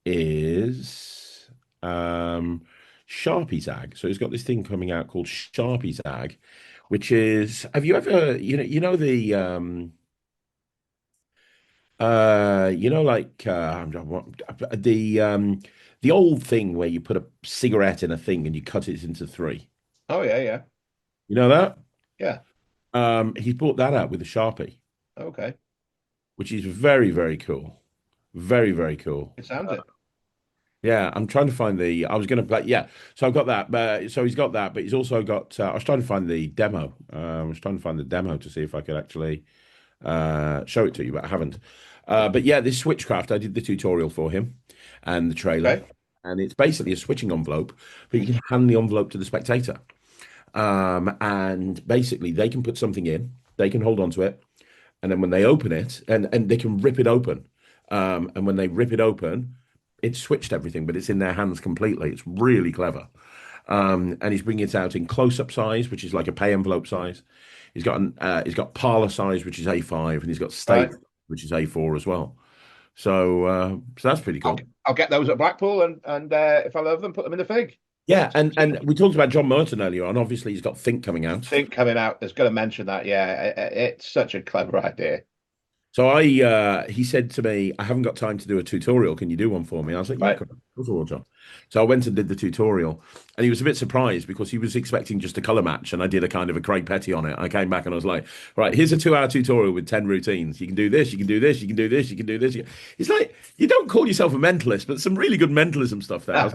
is Sharpie Zag. So he's got this thing coming out called Sharpie Zag, which is, have you ever, like the old thing where you put a cigarette in a thing and you cut it into three. Oh yeah, yeah, You know that? yeah. He's brought that out with a Sharpie, Okay. which is very, very cool. Very, very cool. It sounds it. Yeah, I'm trying to find the. I was going to play. Yeah, so I've got that. So he's got that, but he's also got. I was trying to find the demo. I was trying to find the demo to see if I could actually show it to you, but I haven't. But yeah, this Switchcraft, I did the tutorial for him and the trailer, Okay. and it's basically a switching envelope, but you can hand the envelope to the spectator. And basically they can put something in, they can hold on to it, and then when they open it, and they can rip it open. And when they rip it open, it's switched everything, but it's in their hands completely. It's really clever. And he's bringing it out in close-up size, which is like a pay envelope size. He's got parlor size, which is A5, and he's got Right. state, which is A4 as well. So that's pretty I'll cool. I'll get those at Blackpool, and if I love them, put them in the fig. Yeah, and we talked about John Merton earlier on. Obviously, he's got Think coming out. Think coming out is going to mention that. Yeah, it's such a clever idea. So he said to me, I haven't got time to do a tutorial. Can you do one for me? I was like, yeah, Right. of course I will, John. So I went and did the tutorial, and he was a bit surprised because he was expecting just a color match, and I did a kind of a Craig Petty on it. I came back and I was like, right, here's a 2 hour tutorial with 10 routines. You can do this, you can do this, you can do this, you can do this. It's like you don't call yourself a mentalist, but some really good mentalism stuff there.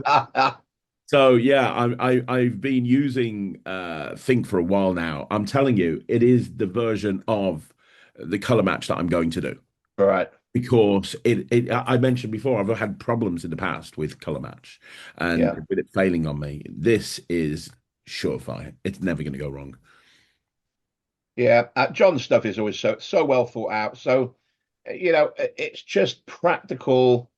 So yeah, I've been using Think for a while now. I'm telling you, it is the version of the color match that I'm going to do Right. because I mentioned before I've had problems in the past with color match and Yeah. with it failing on me. This is surefire. It's never going to go wrong. Yeah. John's stuff is always so well thought out. So it's just practical.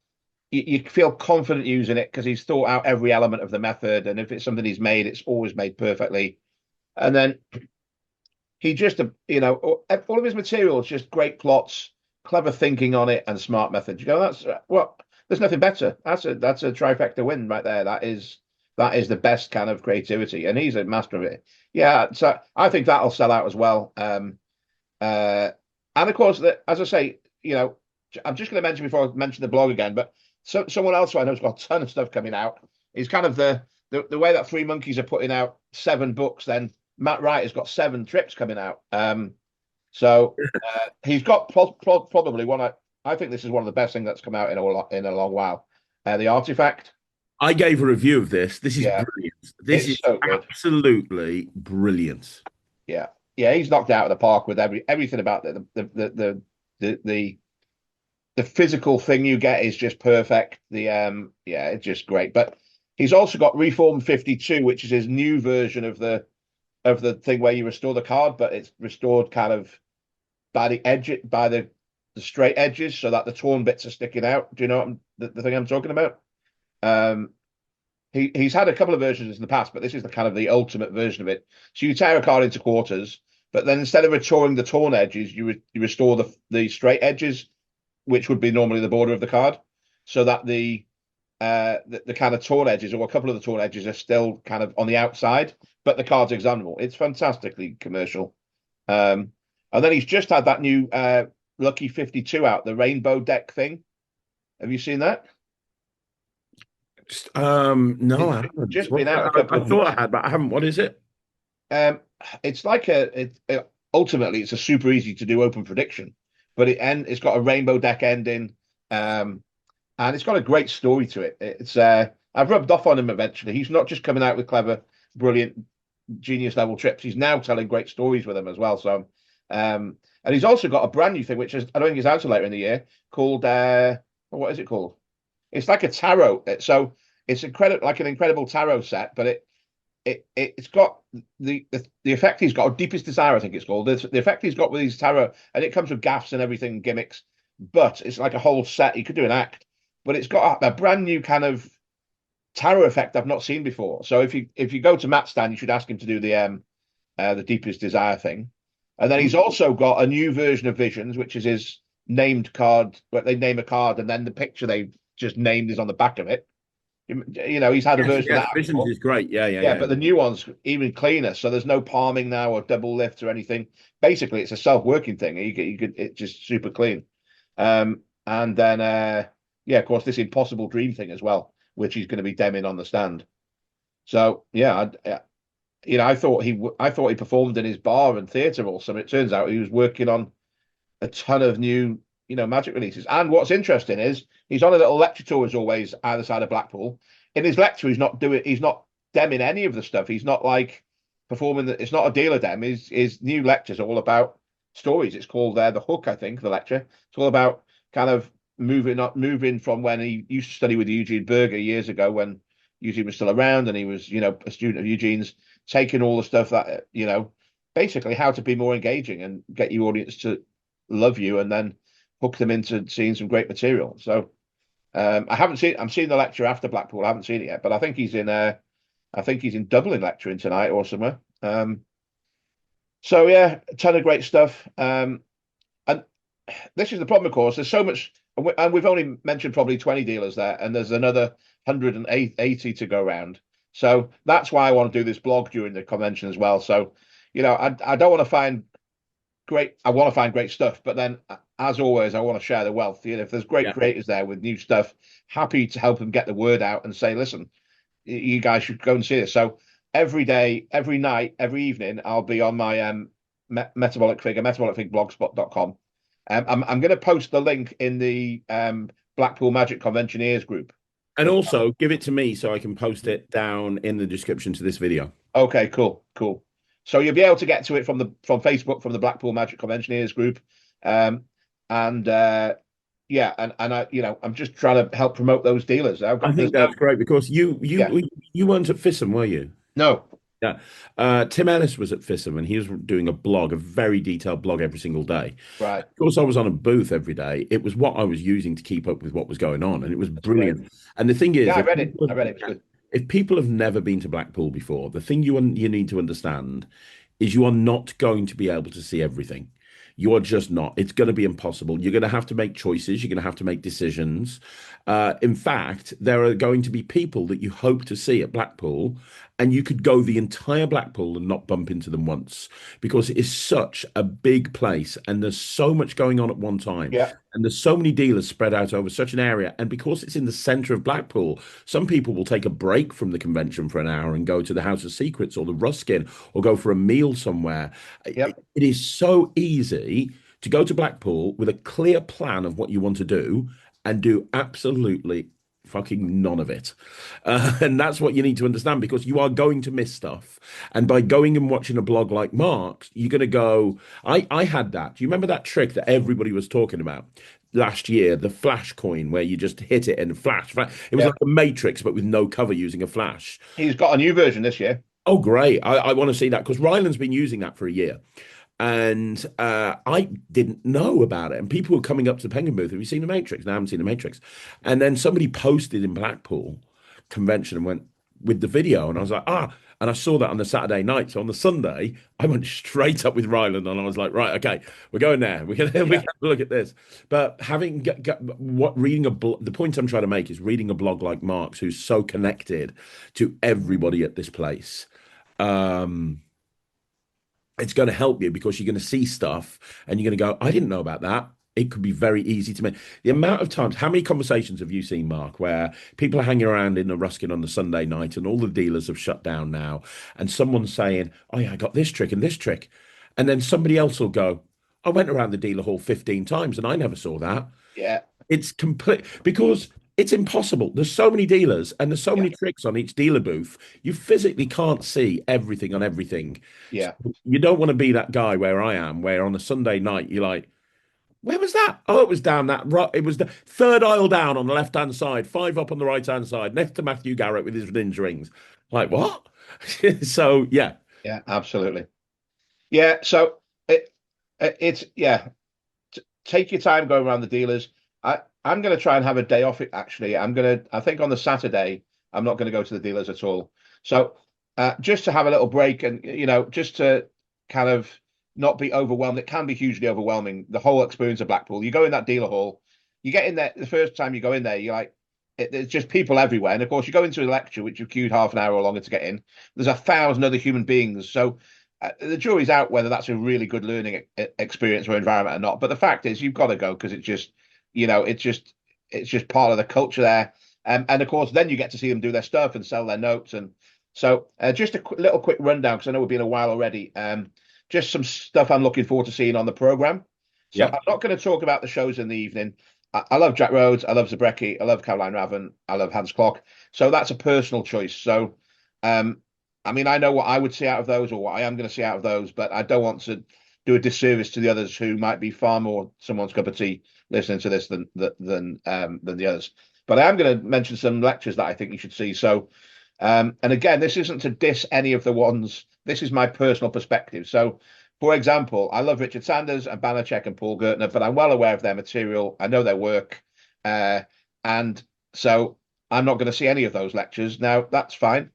You feel confident using it because he's thought out every element of the method, and if it's something he's made, it's always made perfectly. And then he just, all of his material is just great plots, clever thinking on it, and smart methods. You go, that's well, there's nothing better. That's a trifecta win right there. That is the best kind of creativity, and he's a master of it. Yeah, so I think that'll sell out as well. And of course, as I say, I'm just going to mention before I mention the blog again, but someone else who I know has got a ton of stuff coming out. Is kind of the way that Three Monkeys are putting out 7 books. Then Matt Wright has got 7 trips coming out. So he's got probably one. I think this is one of the best things that's come out in a long while. The Artifact. I gave a review of this. This is Yeah, brilliant. This it's is so good. absolutely brilliant. Yeah, yeah, he's knocked out of the park with everything about the the physical thing you get is just perfect. Yeah, it's just great. But he's also got Reform 52, which is his new version of the thing where you restore the card, but it's restored kind of by the straight edges so that the torn bits are sticking out. Do you know the thing I'm talking about? Um, he's had a couple of versions in the past, but this is the kind of the ultimate version of it. So you tear a card into quarters, but then instead of restoring the torn edges, you restore the straight edges, which would be normally the border of the card, so that the kind of torn edges or a couple of the torn edges are still kind of on the outside, but the card's examinable. It's fantastically commercial. And then he's just had that new Lucky 52 out, the rainbow deck thing. Have you seen that? No, It's I haven't. just been out a I couple of thought months. I had, but I haven't. What is it? It's like ultimately it's a super easy to do open prediction, but it's got a rainbow deck ending, and it's got a great story to it. It's I've rubbed off on him eventually. He's not just coming out with clever, brilliant, genius level trips. He's now telling great stories with them as well. So And he's also got a brand new thing, which is I don't think is out till later in the year, called what is it called? It's like a tarot. So it's incredible, like an incredible tarot set, but it's got the effect he's got, Deepest Desire, I think it's called. The effect he's got with these tarot, and it comes with gaffs and everything, gimmicks, but it's like a whole set. You could do an act, but it's got a brand new kind of tarot effect I've not seen before. So if you go to Matt's stand, you should ask him to do the Deepest Desire thing. And then he's also got a new version of Visions, which is his named card, where they name a card and then the picture they just named is on the back of it. He's had a Yes, version of yes, that Visions before. is great. Yeah, yeah, Yeah, yeah. but the new one's even cleaner. So there's no palming now or double lifts or anything. Basically, it's a self-working thing. You could it's just super clean. And then yeah, of course, this Impossible Dream thing as well, which he's going to be demming on the stand. So yeah, I thought he performed in his bar and theatre also. It turns out he was working on a ton of new, magic releases. And what's interesting is he's on a little lecture tour as always, either side of Blackpool. In his lecture, he's not demming any of the stuff. He's not like performing. It's not a dealer dem. His new lectures are all about stories. It's called The Hook, I think, the lecture. It's all about kind of moving from when he used to study with Eugene Berger years ago when Eugene was still around and he was, a student of Eugene's, taking all the stuff that, basically how to be more engaging and get your audience to love you and then hook them into seeing some great material. So I'm seeing the lecture after Blackpool. I haven't seen it yet, but I think he's in Dublin lecturing tonight or somewhere. So yeah, a ton of great stuff. And this is the problem, of course. There's so much, and we've only mentioned probably 20 dealers there, and there's another 180 to go around. So that's why I want to do this blog during the convention as well. So, I don't want to find I want to find great stuff, but then as always, I want to share the wealth. If there's great Yeah. creators there with new stuff, happy to help them get the word out and say, listen, you guys should go and see this. So every day, every night, every evening, I'll be on my metabolic figure, metabolicfigblogspot.com. I'm going to post the link in the Blackpool Magic Conventioneers group. And also give it to me so I can post it down in the description to this video. Okay, cool, cool. So you'll be able to get to it from Facebook, from the Blackpool Magic Conventioneers group. And yeah, and I'm just trying to help promote those dealers. I think that's great because you Yeah, you you weren't at FISM, were you? no, Yeah. Tim Ellis was at FISM and he was doing a blog, a very detailed blog every single day. right. Of course, I was on a booth every day. It was what I was using to keep up with what was going on, and it was That's great. brilliant. And the thing is, Yeah, I read it. I read it. It was good. if people have never been to Blackpool before, the thing you need to understand is you are not going to be able to see everything. You are just not. It's going to be impossible. You're going to have to make choices. You're going to have to make decisions. In fact, there are going to be people that you hope to see at Blackpool, and you could go the entire Blackpool and not bump into them once because it is such a big place and there's so much going on at one time. Yeah, And there's so many dealers spread out over such an area. And because it's in the center of Blackpool, some people will take a break from the convention for an hour and go to the House of Secrets or the Ruskin or go for a meal somewhere. yep, It is so easy to go to Blackpool with a clear plan of what you want to do and do absolutely fucking none of it. And that's what you need to understand because you are going to miss stuff. And by going and watching a blog like Mark's, you're going to go, I had that. Do you remember that trick that everybody was talking about? Last year, the flash coin, where you just hit it and flash. It was yeah. like a matrix, but with no cover using a flash. He's got a new version this year. Oh, great. I want to see that because Ryland's been using that for a year. And I didn't know about it. And people were coming up to the Penguin booth. Have you seen the Matrix? No, I haven't seen the Matrix. And then somebody posted in Blackpool convention and went with the video. And I was like, ah. And I saw that on the Saturday night. So on the Sunday, I went straight up with Ryland and I was like, right, okay, we're going there. We're going Yeah, to look at this. But having reading the point I'm trying to make is reading a blog like Mark's, who's so connected to everybody at this place. It's going to help you because you're going to see stuff and you're going to go, I didn't know about that. It could be very easy to make. The amount of times, how many conversations have you seen, Mark, where people are hanging around in the Ruskin on the Sunday night and all the dealers have shut down now, and someone's saying, oh, yeah, I got this trick and this trick. And then somebody else will go, I went around the dealer hall 15 times and I never saw that. yeah, It's complete because It's impossible. There's so many dealers and there's so Yeah, many tricks on each dealer booth. You physically can't see everything on everything. So yeah, you don't want to be that guy where I am, where on a Sunday night you're like, where was that? Oh, it was down that right. It was the third aisle down on the left-hand side, five up on the right-hand side, next to Matthew Garrett with his ninja rings. Like, what? So yeah. yeah, absolutely. Yeah, so it's yeah. Take your time going around the dealers. I'm going to try and have a day off it. Actually, I think on the Saturday I'm not going to go to the dealers at all. So just to have a little break and just to kind of not be overwhelmed. It can be hugely overwhelming. The whole experience of Blackpool. You go in that dealer hall, you get in there the first time you go in there. You're like, there's just people everywhere, and of course you go into a lecture which you've queued half an hour or longer to get in. There's 1,000 other human beings, so the jury's out whether that's a really good learning experience or environment or not. But the fact is, you've got to go because it's just part of the culture there. And of course, then you get to see them do their stuff and sell their notes. And so, just a little quick rundown because I know we've been a while already. Just some stuff I'm looking forward to seeing on the program. So Yeah. I'm not going to talk about the shows in the evening. I love Jack Rhodes, I love Zabrecki, I love Caroline Raven, I love Hans Klock. So that's a personal choice. So um, I mean, I know what I would see out of those or what I am going to see out of those, but I don't want to do a disservice to the others who might be far more someone's cup of tea listening to this than the others. But I am going to mention some lectures that I think you should see. So, and again, this isn't to diss any of the ones. This is my personal perspective. So, for example, I love Richard Sanders and Banachek and Paul Gertner, but I'm well aware of their material. I know their work, uh, and so I'm not going to see any of those lectures. Now, that's fine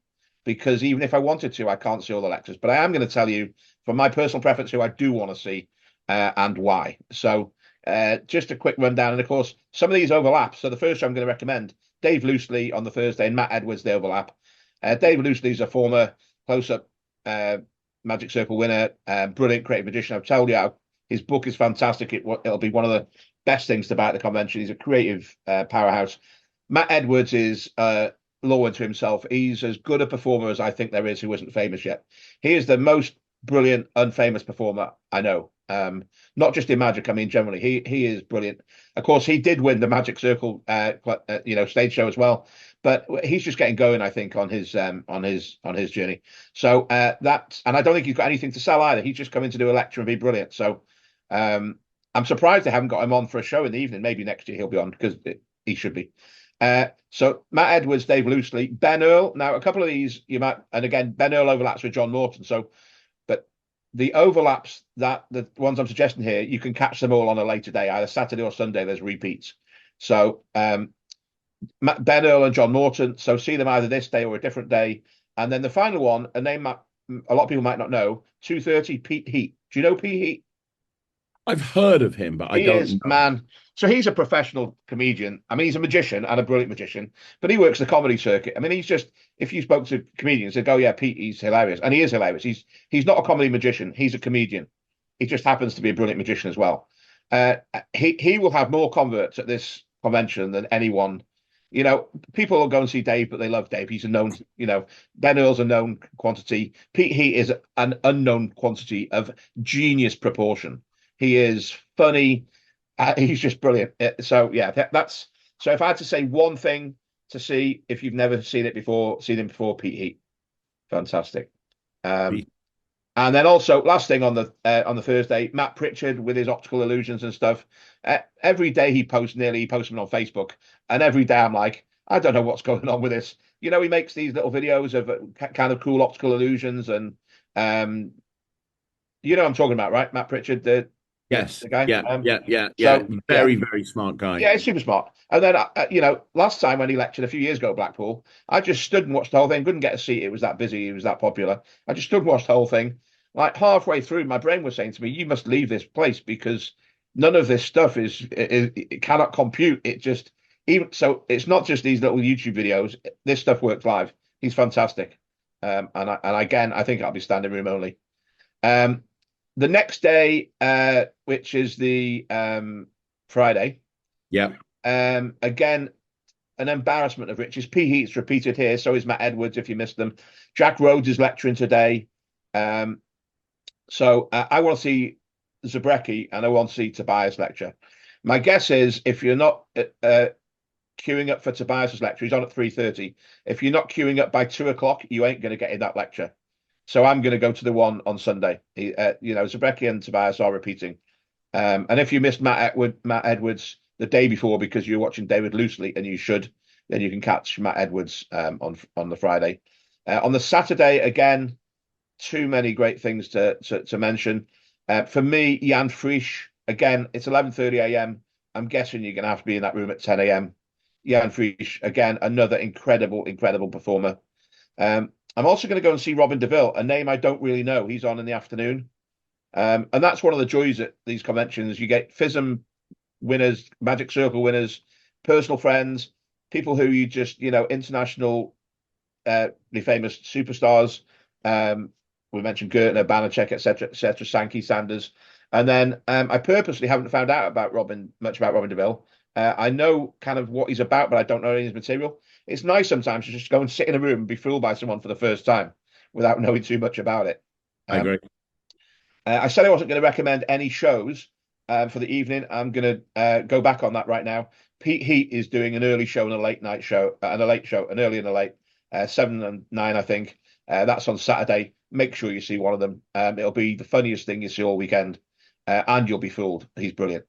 because even if I wanted to, I can't see all the lectures. But I am going to tell you from my personal preference who I do want to see and why. So just a quick rundown. And of course, some of these overlap. So the first show I'm going to recommend Dave Loosely on the Thursday and Matt Edwards, they overlap. Dave Loosely is a former close-up Magic Circle winner, brilliant creative magician. I've told you, his book is fantastic. It'll be one of the best things to buy at the convention. He's a creative powerhouse. Matt Edwards is law unto himself. He's as good a performer as I think there is who isn't famous yet. He is the most brilliant, unfamous performer I know. Not just in magic. I mean, generally, he is brilliant. Of course, he did win the Magic Circle, stage show as well. But he's just getting going, I think, on his journey. So and I don't think he's got anything to sell either. He's just coming to do a lecture and be brilliant. So I'm surprised they haven't got him on for a show in the evening. Maybe next year he'll be on because he should be. So Matt Edwards, Dave Loosely, Ben Earl. Now, a couple of these you might, and again, Ben Earl overlaps with John Morton. So, but the overlaps that the ones I'm suggesting here, you can catch them all on a later day, either Saturday or Sunday. There's repeats. So, Ben Earl and John Morton. So see them either this day or a different day. And then the final one, a name a lot of people might not know, 2:30 Pete Heat. Do you know Pete Heat? I've heard of him, but I He is, don't know. man. So he's a professional comedian. I mean, he's a magician and a brilliant magician, but he works the comedy circuit. I mean, he's just, if you spoke to comedians, they'd go, yeah, Pete, he's hilarious. And he is hilarious. He's not a comedy magician. He's a comedian. He just happens to be a brilliant magician as well. He will have more converts at this convention than anyone. People will go and see Dave, but they love Dave. He's a known, Ben Earl's a known quantity. Pete Heat is an unknown quantity of genius proportion. He is funny. He's just brilliant. So yeah, that's so. If I had to say one thing to see, if you've never seen it before, seen him before, Pete Heat, fantastic. Um, and then also last thing on the Thursday, Matt Pritchard with his optical illusions and stuff. Every day he posts them on Facebook, and every day I'm like, I don't know what's going on with this. He makes these little videos of kind of cool optical illusions, and I'm talking about, right? Matt Pritchard, Yes. the guy. Yeah. Yeah. Yeah. Yeah. So yeah, Very, very smart guy. yeah, he's super smart. And then, last time when he lectured a few years ago at Blackpool, I just stood and watched the whole thing. Couldn't get a seat. It was that busy. It was that popular. I just stood and watched the whole thing. Like halfway through, my brain was saying to me, "You must leave this place because none of this stuff it cannot compute." It just even so, it's not just these little YouTube videos. This stuff works live. He's fantastic. And again, I think I'll be standing room only. The next day, which is the Friday. Yeah. Again, an embarrassment of riches. P. Heat's repeated here, so is Matt Edwards, if you missed them. Jack Rhodes is lecturing today. So I want to see Zabrecki and I want to see Tobias lecture. My guess is if you're not queuing up for Tobias's lecture. He's on at 3:30. If you're not queuing up by 2 o'clock, you ain't going to get in that lecture. So I'm going to go to the one on Sunday. Zabrecki and Tobias are repeating. And if you missed Matt Edwards the day before because you're watching David Loosely, and you should, then you can catch Matt Edwards on the Friday. On the Saturday, again, too many great things to mention. For me, Jan Frisch, again, it's 11:30 a.m. I'm guessing you're going to have to be in that room at 10 a.m. Jan Frisch, again, another incredible performer. I'm also going to go and see Robin DeVille, a name I don't really know. He's on in the afternoon. And that's one of the joys at these conventions. You get FISM winners, Magic Circle winners, personal friends, people who you just, international, famous superstars. We mentioned Gertner, Banachek, etc., Sankey, Sanders. And then I purposely haven't found out much about Robin DeVille. I know kind of what he's about, but I don't know any of his material. It's nice sometimes to just go and sit in a room and be fooled by someone for the first time without knowing too much about it. I agree. I said I wasn't going to recommend any shows for the evening. I'm going to go back on that right now. Pete Heat is doing an early show and a late night show, and a late show, an early and a late, 7 and 9, I think. That's on Saturday. Make sure you see one of them. It'll be the funniest thing you see all weekend, and you'll be fooled. He's brilliant.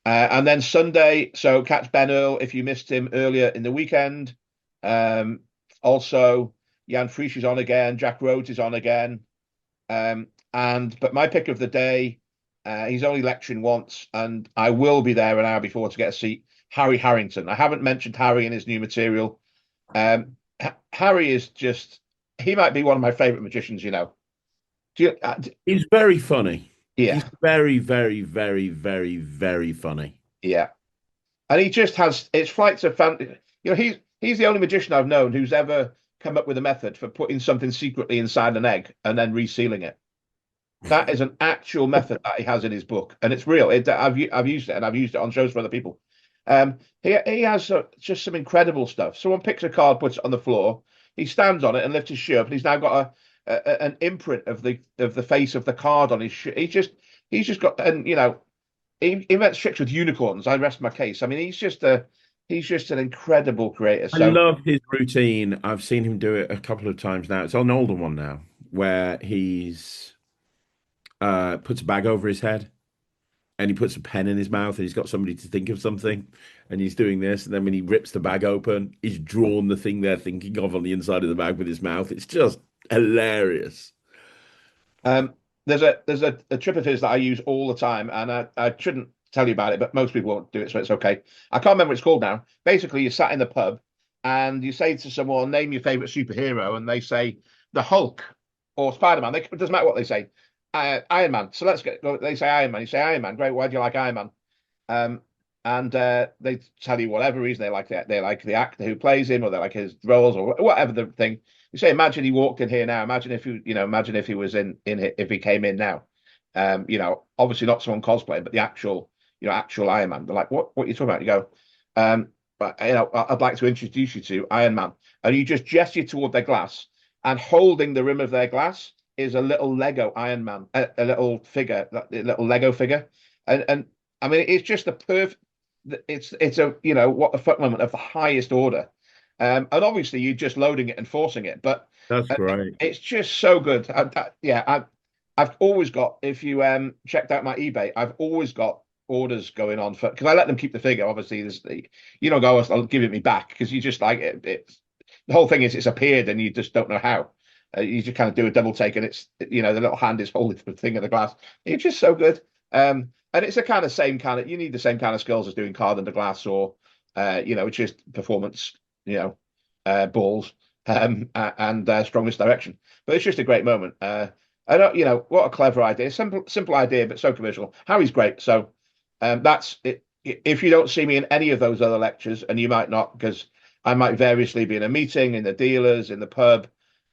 And then Sunday, so catch Ben Earl if you missed him earlier in the weekend. Also, Jan Frisch is on again. Jack Rhodes is on again. But my pick of the day, he's only lecturing once, and I will be there an hour before to get a seat. Harry Harrington. I haven't mentioned Harry in his new material. Harry is he might be one of my favorite magicians, He's very funny. Yeah. He's very, very, very, very, very funny. Yeah. And he just has it's flights of fan. He's the only magician I've known who's ever come up with a method for putting something secretly inside an egg and then resealing it. That is an actual method that he has in his book, and it's real. I've used it, and I've used it on shows for other people. He has just some incredible stuff. Someone picks a card, puts it on the floor, he stands on it and lifts his shirt, and he's now got an imprint of the face of the card on his shirt. He's just got, and he invents tricks with unicorns. I rest my case. I mean, he's just an incredible creator. I love his routine. I've seen him do it a couple of times now. It's on an older one now, where he's puts a bag over his head, and he puts a pen in his mouth, and he's got somebody to think of something, and he's doing this, and then when he rips the bag open, he's drawn the thing they're thinking of on the inside of the bag with his mouth. It's just hilarious. There's a trick of his that I use all the time, and I shouldn't tell you about it, but most people won't do it, so it's okay. I can't remember what it's called now. Basically, you're sat in the pub, and you say to someone, name your favorite superhero, and they say the Hulk or Spider-Man. It doesn't matter what they say. Iron Man. So they say Iron Man. You say Iron Man. Great. Why do you like Iron Man? And they tell you whatever reason they like the actor who plays him, or they like his roles, or whatever the thing. You say, imagine he walked in here now. Imagine if imagine if he was if he came in now. Obviously not someone cosplaying, but the actual Iron Man. They're like, what are you talking about? You go, but I'd like to introduce you to Iron Man, and you just gesture toward their glass, and holding the rim of their glass is a little Lego Iron Man, a little figure, a little Lego figure, and I mean it's just the perfect. It's a what the fuck moment of the highest order, and obviously you're just loading it and forcing it, but That's great. it's just so good. I've always got, if you checked out my eBay, I've always got orders going on for, because I let them keep the figure. Obviously, you don't go, I'll give it me back, because you just like it. The whole thing is it's appeared and you just don't know how. You just kind of do a double take, and it's the little hand is holding the thing of the glass. It's just so good. And it's a kind of you need the same kind of skills as doing card under glass, or it's just performance, balls, and strongest direction. But it's just a great moment. I don't, what a clever idea, simple idea, but so commercial. Harry's great. So that's it. If you don't see me in any of those other lectures, and you might not, because I might variously be in a meeting, in the dealers, in the pub,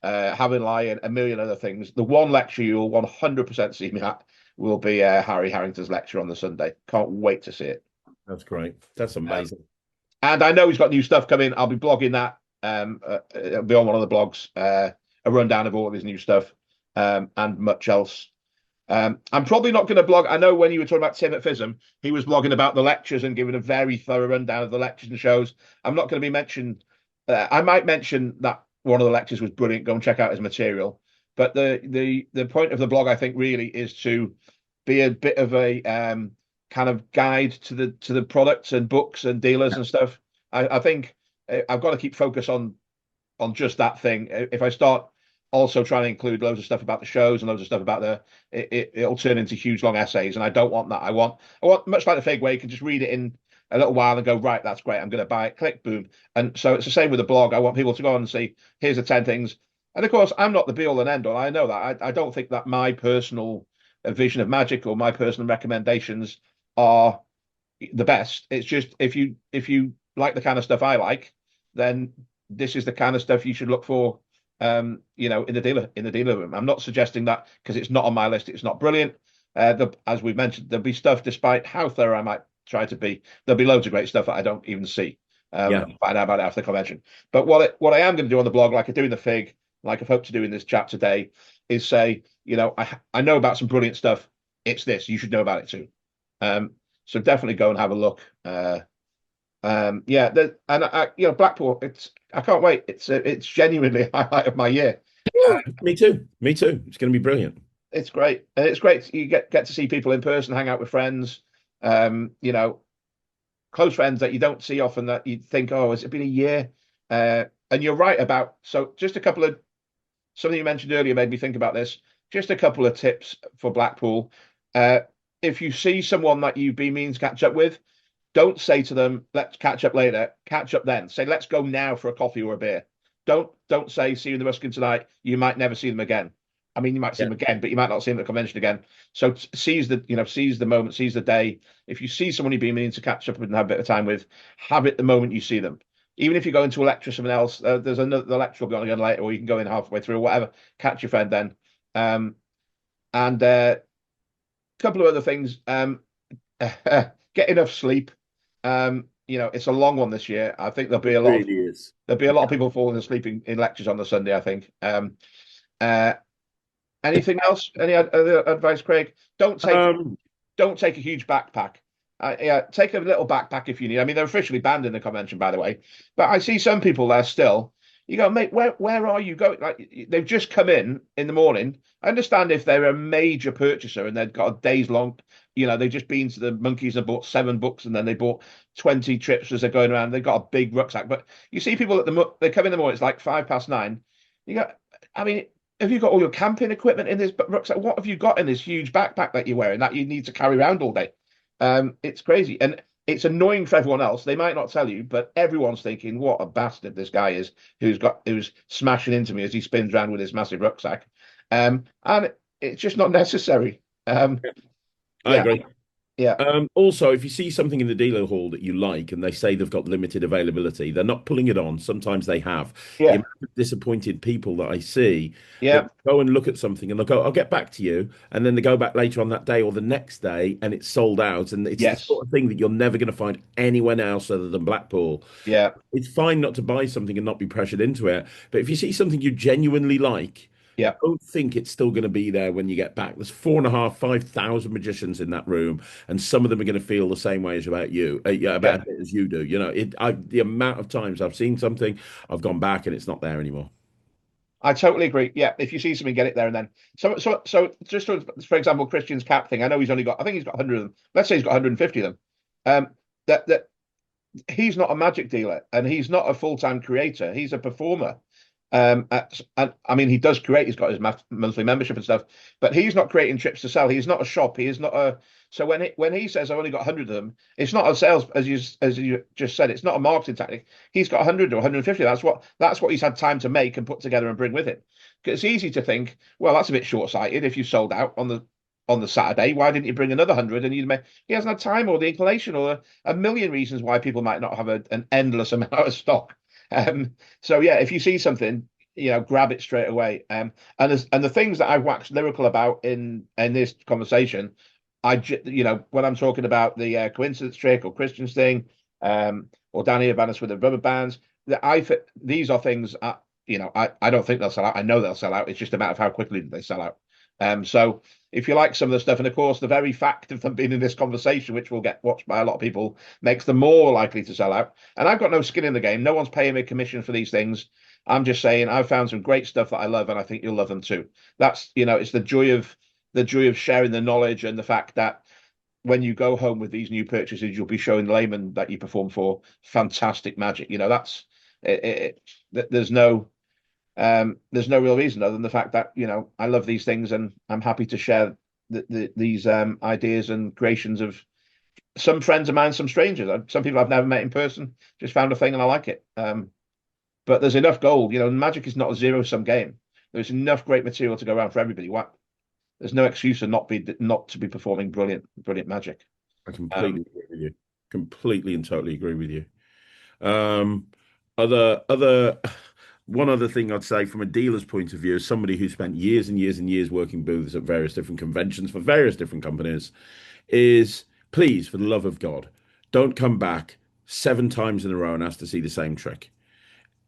having Lion, a million other things. The one lecture you'll 100% see me at will be Harry Harrington's lecture on the Sunday. Can't wait to see it. That's great. That's amazing. And I know he's got new stuff coming. I'll be blogging that. It'll be on one of the blogs. A rundown of all of his new stuff, and much else. I'm probably not going to blog. I know when you were talking about Tim at FISM, he was blogging about the lectures and giving a very thorough rundown of the lectures and shows. I'm not going to be mentioned. I might mention that one of the lectures was brilliant. Go and check out his material. But the point of the blog, I think, really is to be a bit of a kind of guide to the products and books and dealers and stuff. I think I've got to keep focus on just that thing. If I start also trying to include loads of stuff about the shows and loads of stuff about it'll turn into huge long essays, and I don't want that. I want much like the Fig where you can just read it in a little while and go, right, that's great, I'm going to buy it, click, boom. And so it's the same with the blog. I want people to go on and see, here's the 10 things. And of course, I'm not the be all and end all. I know that. I don't think that my personal vision of magic or my personal recommendations are the best. It's just if you like the kind of stuff I like, then this is the kind of stuff you should look for. In the dealer room. I'm not suggesting that because it's not on my list. It's not brilliant. As we've mentioned, there'll be stuff, despite how thorough I might try to be. There'll be loads of great stuff that I don't even see. Yeah. Find out about it after the convention. But what I am going to do on the blog, like I do in the Fig, like I've hoped to do in this chat today, is say, I know about some brilliant stuff. It's this. You should know about it too. So definitely go and have a look. Blackpool. I can't wait. It's genuinely a highlight of my year. Yeah, me too. Me too. It's going to be brilliant. It's great, and it's great. You get to see people in person, hang out with friends. Um, you know, Close friends that you don't see often. That you think, oh, has it been a year? And you're right about. So just a couple of something you mentioned earlier made me think about this. Just a couple of tips for Blackpool. Uh, if you see someone that you've been meaning to catch up with, don't say to them, let's catch up later. Catch up then. Say, let's go now for a coffee or a beer. Don't say, see you in the Ruskin tonight. You might never see them again. I mean, you might see Yeah. them again, but you might not see them at the convention again. So seize the moment, seize the day. If you see someone you've been meaning to catch up with and have a bit of time with, have it the moment you see them. Even if you go into a lecture with someone else, there's another the lecture will be on again later, or you can go in halfway through or whatever. Catch your friend then. And a couple of other things. Get enough sleep. It's a long one this year. I think It really is. there'll be a lot of people falling asleep in lectures on the Sunday, I think. Uh, Anything else? Any other advice, Craig? Don't take a huge backpack. Yeah, take a little backpack if you need. I mean, they're officially banned in the convention, by the way. But I see some people there still. You go, mate, where are you going? Like they've just come in the morning. I understand if they're a major purchaser and they've got a days long, they've just been to the Monkeys and bought 7 books and then they bought 20 trips as they're going around. They've got a big rucksack. But you see people they come in the morning, it's like 9:05. You go, I mean, have you got all your camping equipment in this rucksack? What have you got in this huge backpack that you're wearing that you need to carry around all day? It's crazy. And it's annoying for everyone else. They might not tell you, but everyone's thinking, what a bastard this guy is who's smashing into me as he spins around with his massive rucksack. And it's just not necessary. I Yeah, agree. yeah, Also, if you see something in the dealer hall that you like and they say they've got limited availability, they're not pulling it on. Sometimes they have. The yeah, amount of disappointed people that I see that yeah, go and look at something and they'll go, I'll get back to you. And then they go back later on that day or the next day and it's sold out. And it's the yes, sort of thing that you're never going to find anywhere else other than Blackpool. yeah, It's fine not to buy something and not be pressured into it. But if you see something you genuinely like, yeah, don't think it's still going to be there when you get back. There's 4.5, 5,000 magicians in that room, and some of them are going to feel the same way as about you, yeah, yeah. about it as you do. The amount of times I've seen something, I've gone back and it's not there anymore. I totally agree. Yeah, if you see something, get it there and then. So just for example, Christian's cap thing. I know I think he's got 100 of them. Let's say he's got 150 of them. That he's not a magic dealer and he's not a full-time creator. He's a performer. And I mean, he does create. He's got his monthly membership and stuff, but he's not creating trips to sell. He's not a shop. He is not a. So when he says I've only got 100 of them, it's not a sales as you just said. It's not a marketing tactic. He's got 100 or 150. That's what he's had time to make and put together and bring with him. It's easy to think, well, that's a bit short-sighted. If you sold out on the Saturday, why didn't you bring another 100? And he hasn't had time or the inclination or a million reasons why people might not have an endless amount of stock. So yeah, if you see something, grab it straight away. And the things that I've waxed lyrical about in this conversation, when I'm talking about the coincidence trick or Christian's thing, or Danny Urbanis with the rubber bands, these are things. I don't think they'll sell out. I know they'll sell out. It's just a matter of how quickly they sell out. So if you like some of the stuff, and of course the very fact of them being in this conversation, which will get watched by a lot of people, makes them more likely to sell out. And I've got no skin in the game. No one's paying me a commission for these things. I'm just saying I've found some great stuff that I love, and I think you'll love them too. That's, it's the joy of sharing the knowledge and the fact that when you go home with these new purchases, you'll be showing laymen that you perform for fantastic magic. That's there's no real reason other than the fact that I love these things and I'm happy to share these ideas and creations of some friends of mine, some strangers, some people I've never met in person. Just found a thing and I like it. But there's enough gold. Magic is not a zero-sum game. There's enough great material to go around for everybody. There's no excuse to not to be performing brilliant magic. I Um, completely agree with you. Completely and totally agree with you. Um, other one other thing I'd say from a dealer's point of view, as somebody who spent years and years and years working booths at various different conventions for various different companies, is please, for the love of God, don't come back 7 times in a row and ask to see the same trick.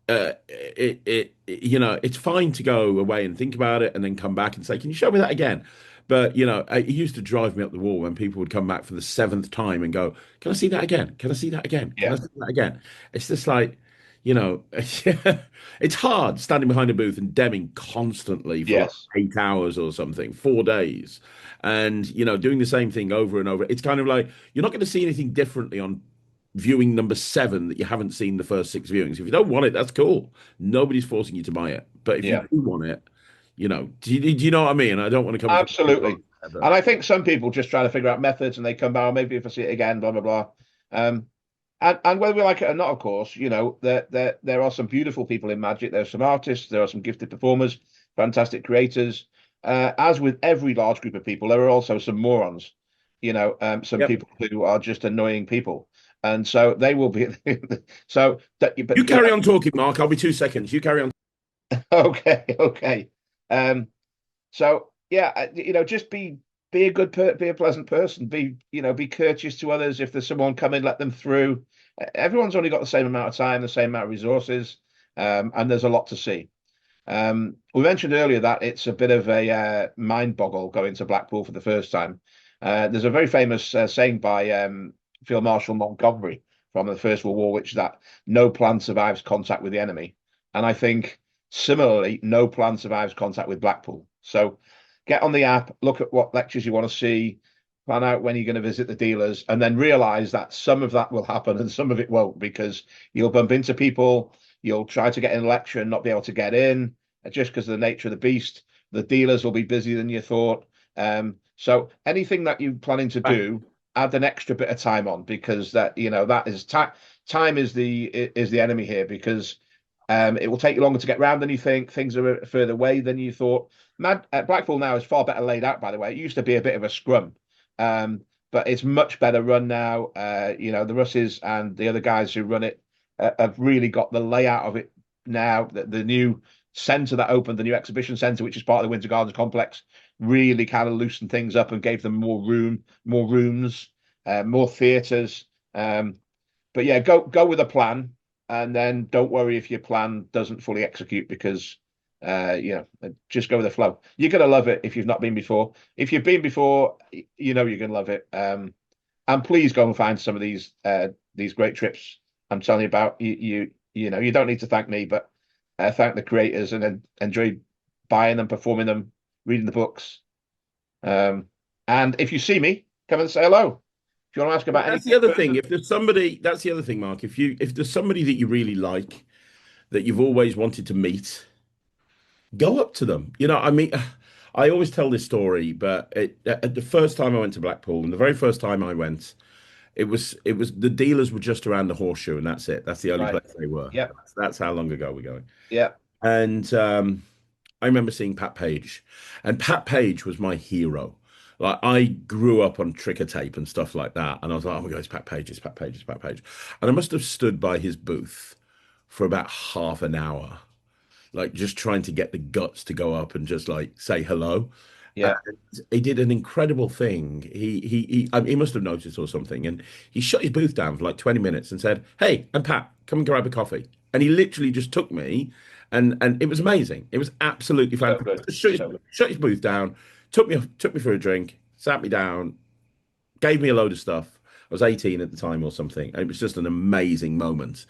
It's fine to go away and think about it and then come back and say, can you show me that again? But, it used to drive me up the wall when people would come back for the seventh time and go, can I see that again? Can I see that again? Can I yeah. see that again? It's just like, it's hard standing behind a booth and demming constantly for like Yes. 8 hours or something, 4 days, and, doing the same thing over and over. It's kind of like you're not going to see anything differently on viewing number 7 that you haven't seen the first 6 viewings. If you don't want it, that's cool. Nobody's forcing you to buy it. But if you Yeah. do want it, do you know what I mean? I don't want to come from Absolutely. but And I think some people just try to figure out methods and they come back, "Oh, maybe if I see it again, blah, blah, blah." And whether we like it or not, of course, there are some beautiful people in magic. There are some artists, there are some gifted performers, fantastic creators. As with every large group of people, there are also some morons, some yep. people who are just annoying people. And so they will be. So that, You but carry on talking, Mark. I'll be 2 seconds. You carry on. okay, okay. Um, So yeah, just be a be a pleasant person. Be courteous to others. If there's someone coming, let them through. Everyone's only got the same amount of time, the same amount of resources, and there's a lot to see. We mentioned earlier that it's a bit of a mind boggle going to Blackpool for the first time. There's a very famous saying by Field Marshal Montgomery from the First World War, which is that no plan survives contact with the enemy. And I think similarly, no plan survives contact with Blackpool. So get on the app, look at what lectures you want to see, plan out when you're going to visit the dealers, and then realize that some of that will happen and some of it won't because you'll bump into people, you'll try to get in a lecture and not be able to get in just because of the nature of the beast. The dealers will be busier than you thought. So anything that you're planning to do, add an extra bit of time on because that is time. Time is the enemy here because it will take you longer to get round than you think. Things are further away than you thought. Blackpool now is far better laid out, by the way. It used to be a bit of a scrum, but it's much better run now. The Russes and the other guys who run it have really got the layout of it now. The new centre that opened, the new exhibition centre, which is part of the Winter Gardens complex, really kind of loosened things up and gave them more room, more rooms, more theatres. But yeah, go with a plan, and then don't worry if your plan doesn't fully execute because just go with the flow. You're gonna love it if you've not been before. If you've been before, you're gonna love it. And please go and find some of these great trips I'm telling you about. You don't need to thank me, but thank the creators and then enjoy buying them, performing them, reading the books. And if you see me, come and say hello. If you want to ask about That's anything the other thing. further, If there's somebody, that's the other thing, Mark. If there's somebody that you really like, that you've always wanted to meet, go up to them. I mean, I always tell this story, but at the first time I went to Blackpool, and the very first time I went, it was the dealers were just around the horseshoe, and that's it. That's the only right? place they were. Yeah, That's how long ago we're going. yeah, And I remember seeing Pat Page, and Pat Page was my hero. Like I grew up on Tricker tape and stuff like that, and I was like, "Oh my God, it's Pat Page, it's Pat Page, it's Pat Page," and I must have stood by his booth for about half an hour, like just trying to get the guts to go up and just like say hello. And yeah. he did an incredible thing. He must have noticed or something, and he shut his booth down for like 20 minutes and said, "Hey, I'm Pat. Come and grab a coffee." And he literally just took me, and it was amazing. It was absolutely So good, fantastic. Shut his, so good. shut his booth down, took me for a drink, sat me down, gave me a load of stuff. I was 18 at the time or something. It was just an amazing moment.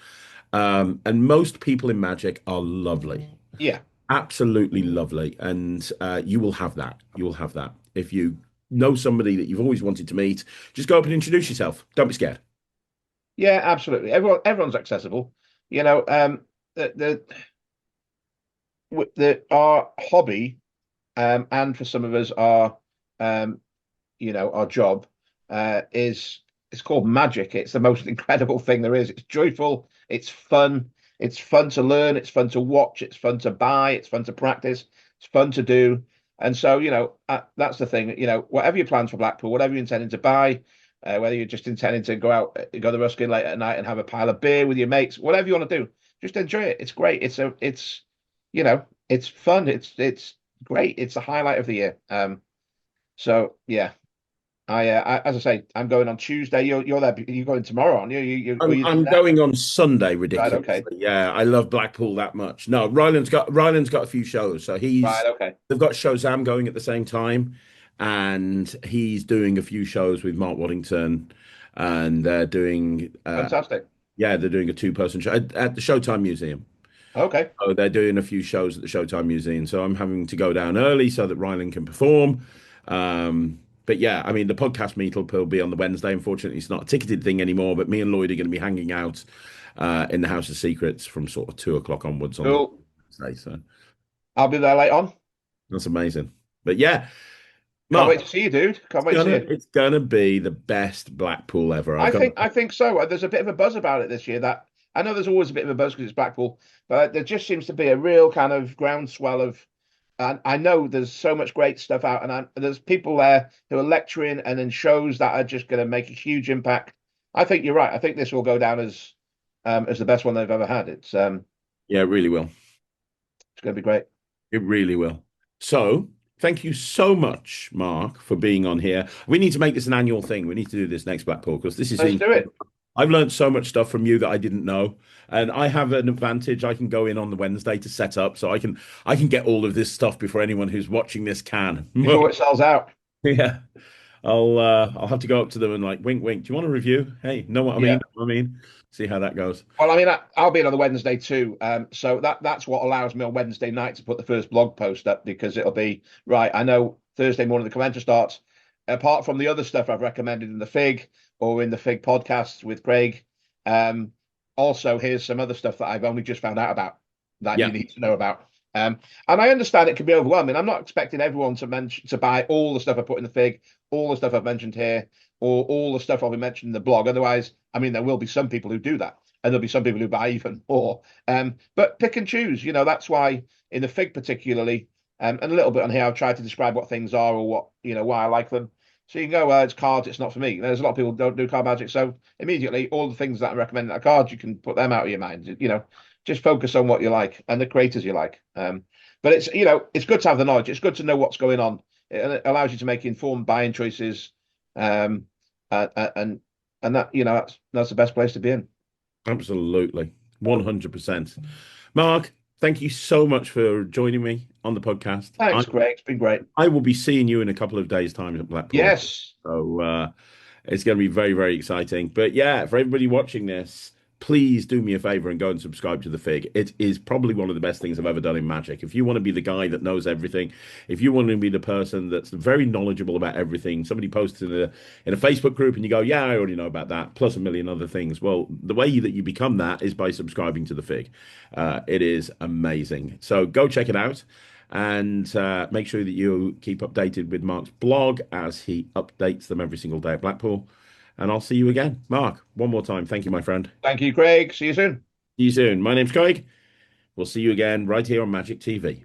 And most people in Magic are lovely, Yeah. absolutely lovely, and you will have that. You will have that if you know somebody that you've always wanted to meet. Just go up and introduce yourself. Don't be scared. Yeah, absolutely. Everyone's accessible. You know, the our hobby, and for some of us, um, our job, is it's called magic. It's the most incredible thing there is. It's joyful. It's fun. It's fun to learn. It's fun to watch. It's fun to buy. It's fun to practice. It's fun to do. And so, that's the thing. Whatever your plans for Blackpool, whatever you're intending to buy, whether you're just intending to go out, go to Ruskin late at night and have a pile of beer with your mates, whatever you want to do, just enjoy it. It's great. It's fun. It's great. It's the highlight of the year. So yeah, as I say, I'm going on Tuesday. You're there. You're going tomorrow, aren't you? Are you I'm there? going on Sunday, Right. Okay. ridiculously. Yeah, I love Blackpool that much. No, Ryland's got a few shows, so Right. Okay. they've got Showzam going at the same time, and he's doing a few shows with Mark Waddington, and they're doing Fantastic. yeah, they're doing a two-person show at the Showtime Museum. Okay. So they're doing a few shows at the Showtime Museum. So I'm having to go down early so that Ryland can perform. But yeah, I mean, the podcast meet will be on the Wednesday. Unfortunately, it's not a ticketed thing anymore. But me and Lloyd are going to be hanging out in the House of Secrets from sort of 2 o'clock onwards on the Cool. Wednesday. So I'll be there late on. that's amazing. But yeah, Can't Mark, wait to see you, dude. Can't wait to see you. it's gonna be the best Blackpool ever. I've got I think so. There's a bit of a buzz about it this year. That I know there's always a bit of a buzz because it's Blackpool, but there just seems to be a real kind of groundswell of. And I know there's so much great stuff out, and there's people there who are lecturing and in shows that are just going to make a huge impact. I think you're right. I think this will go down as the best one they've ever had. yeah, it really will. It's going to be great. It really will. So, thank you so much, Mark, for being on here. We need to make this an annual thing. We need to do this next Blackpool because this is Let's do it. I've learned so much stuff from you that I didn't know, and I have an advantage. I can go in on the Wednesday to set up, so I can get all of this stuff before anyone who's watching this can. Before it sells out. Yeah, I'll have to go up to them and like wink, wink. Do you want a review? Hey, know what I mean? Yeah. Know what I mean, see how that goes. Well, I mean, I'll be in on the Wednesday too. So that's what allows me on Wednesday night to put the first blog post up because it'll be right. I know Thursday morning the convention starts. Apart from the other stuff I've recommended in the Fig or in the Fig podcast with Craig, also here's some other stuff that I've only just found out about that Yeah, you need to know about. And I understand it can be overwhelming. I'm not expecting everyone to buy all the stuff I put in the Fig, all the stuff I've mentioned here, or all the stuff I've mentioned in the blog. Otherwise, I mean, there will be some people who do that, and there'll be some people who buy even more. But pick and choose. That's why in the Fig particularly, and a little bit on here, I've tried to describe what things are or what why I like them. So you can go, it's cards, it's not for me. There's a lot of people who don't do card magic, so immediately all the things that I recommend that are cards, you can put them out of your mind. Just focus on what you like and the creators you like. But it's good to have the knowledge. It's good to know what's going on. It allows you to make informed buying choices. Um, and that that's the best place to be in. absolutely, 100%. Mark, thank you so much for joining me on the podcast. Thanks, Greg. It's been great. I will be seeing you in a couple of days' time at Blackpool. Yes. So it's going to be very, very exciting. But yeah, for everybody watching this, please do me a favor and go and subscribe to the Fig. It is probably one of the best things I've ever done in Magic. If you want to be the guy that knows everything, if you want to be the person that's very knowledgeable about everything, somebody posts in a Facebook group and you go, yeah, I already know about that, plus a million other things. Well, the way that you become that is by subscribing to the Fig. It is amazing. So go check it out. And make sure that you keep updated with Mark's blog as he updates them every single day at Blackpool. And I'll see you again. Mark, one more time. Thank you, my friend. Thank you, Craig. See you soon. See you soon. My name's Craig. We'll see you again right here on Magic TV.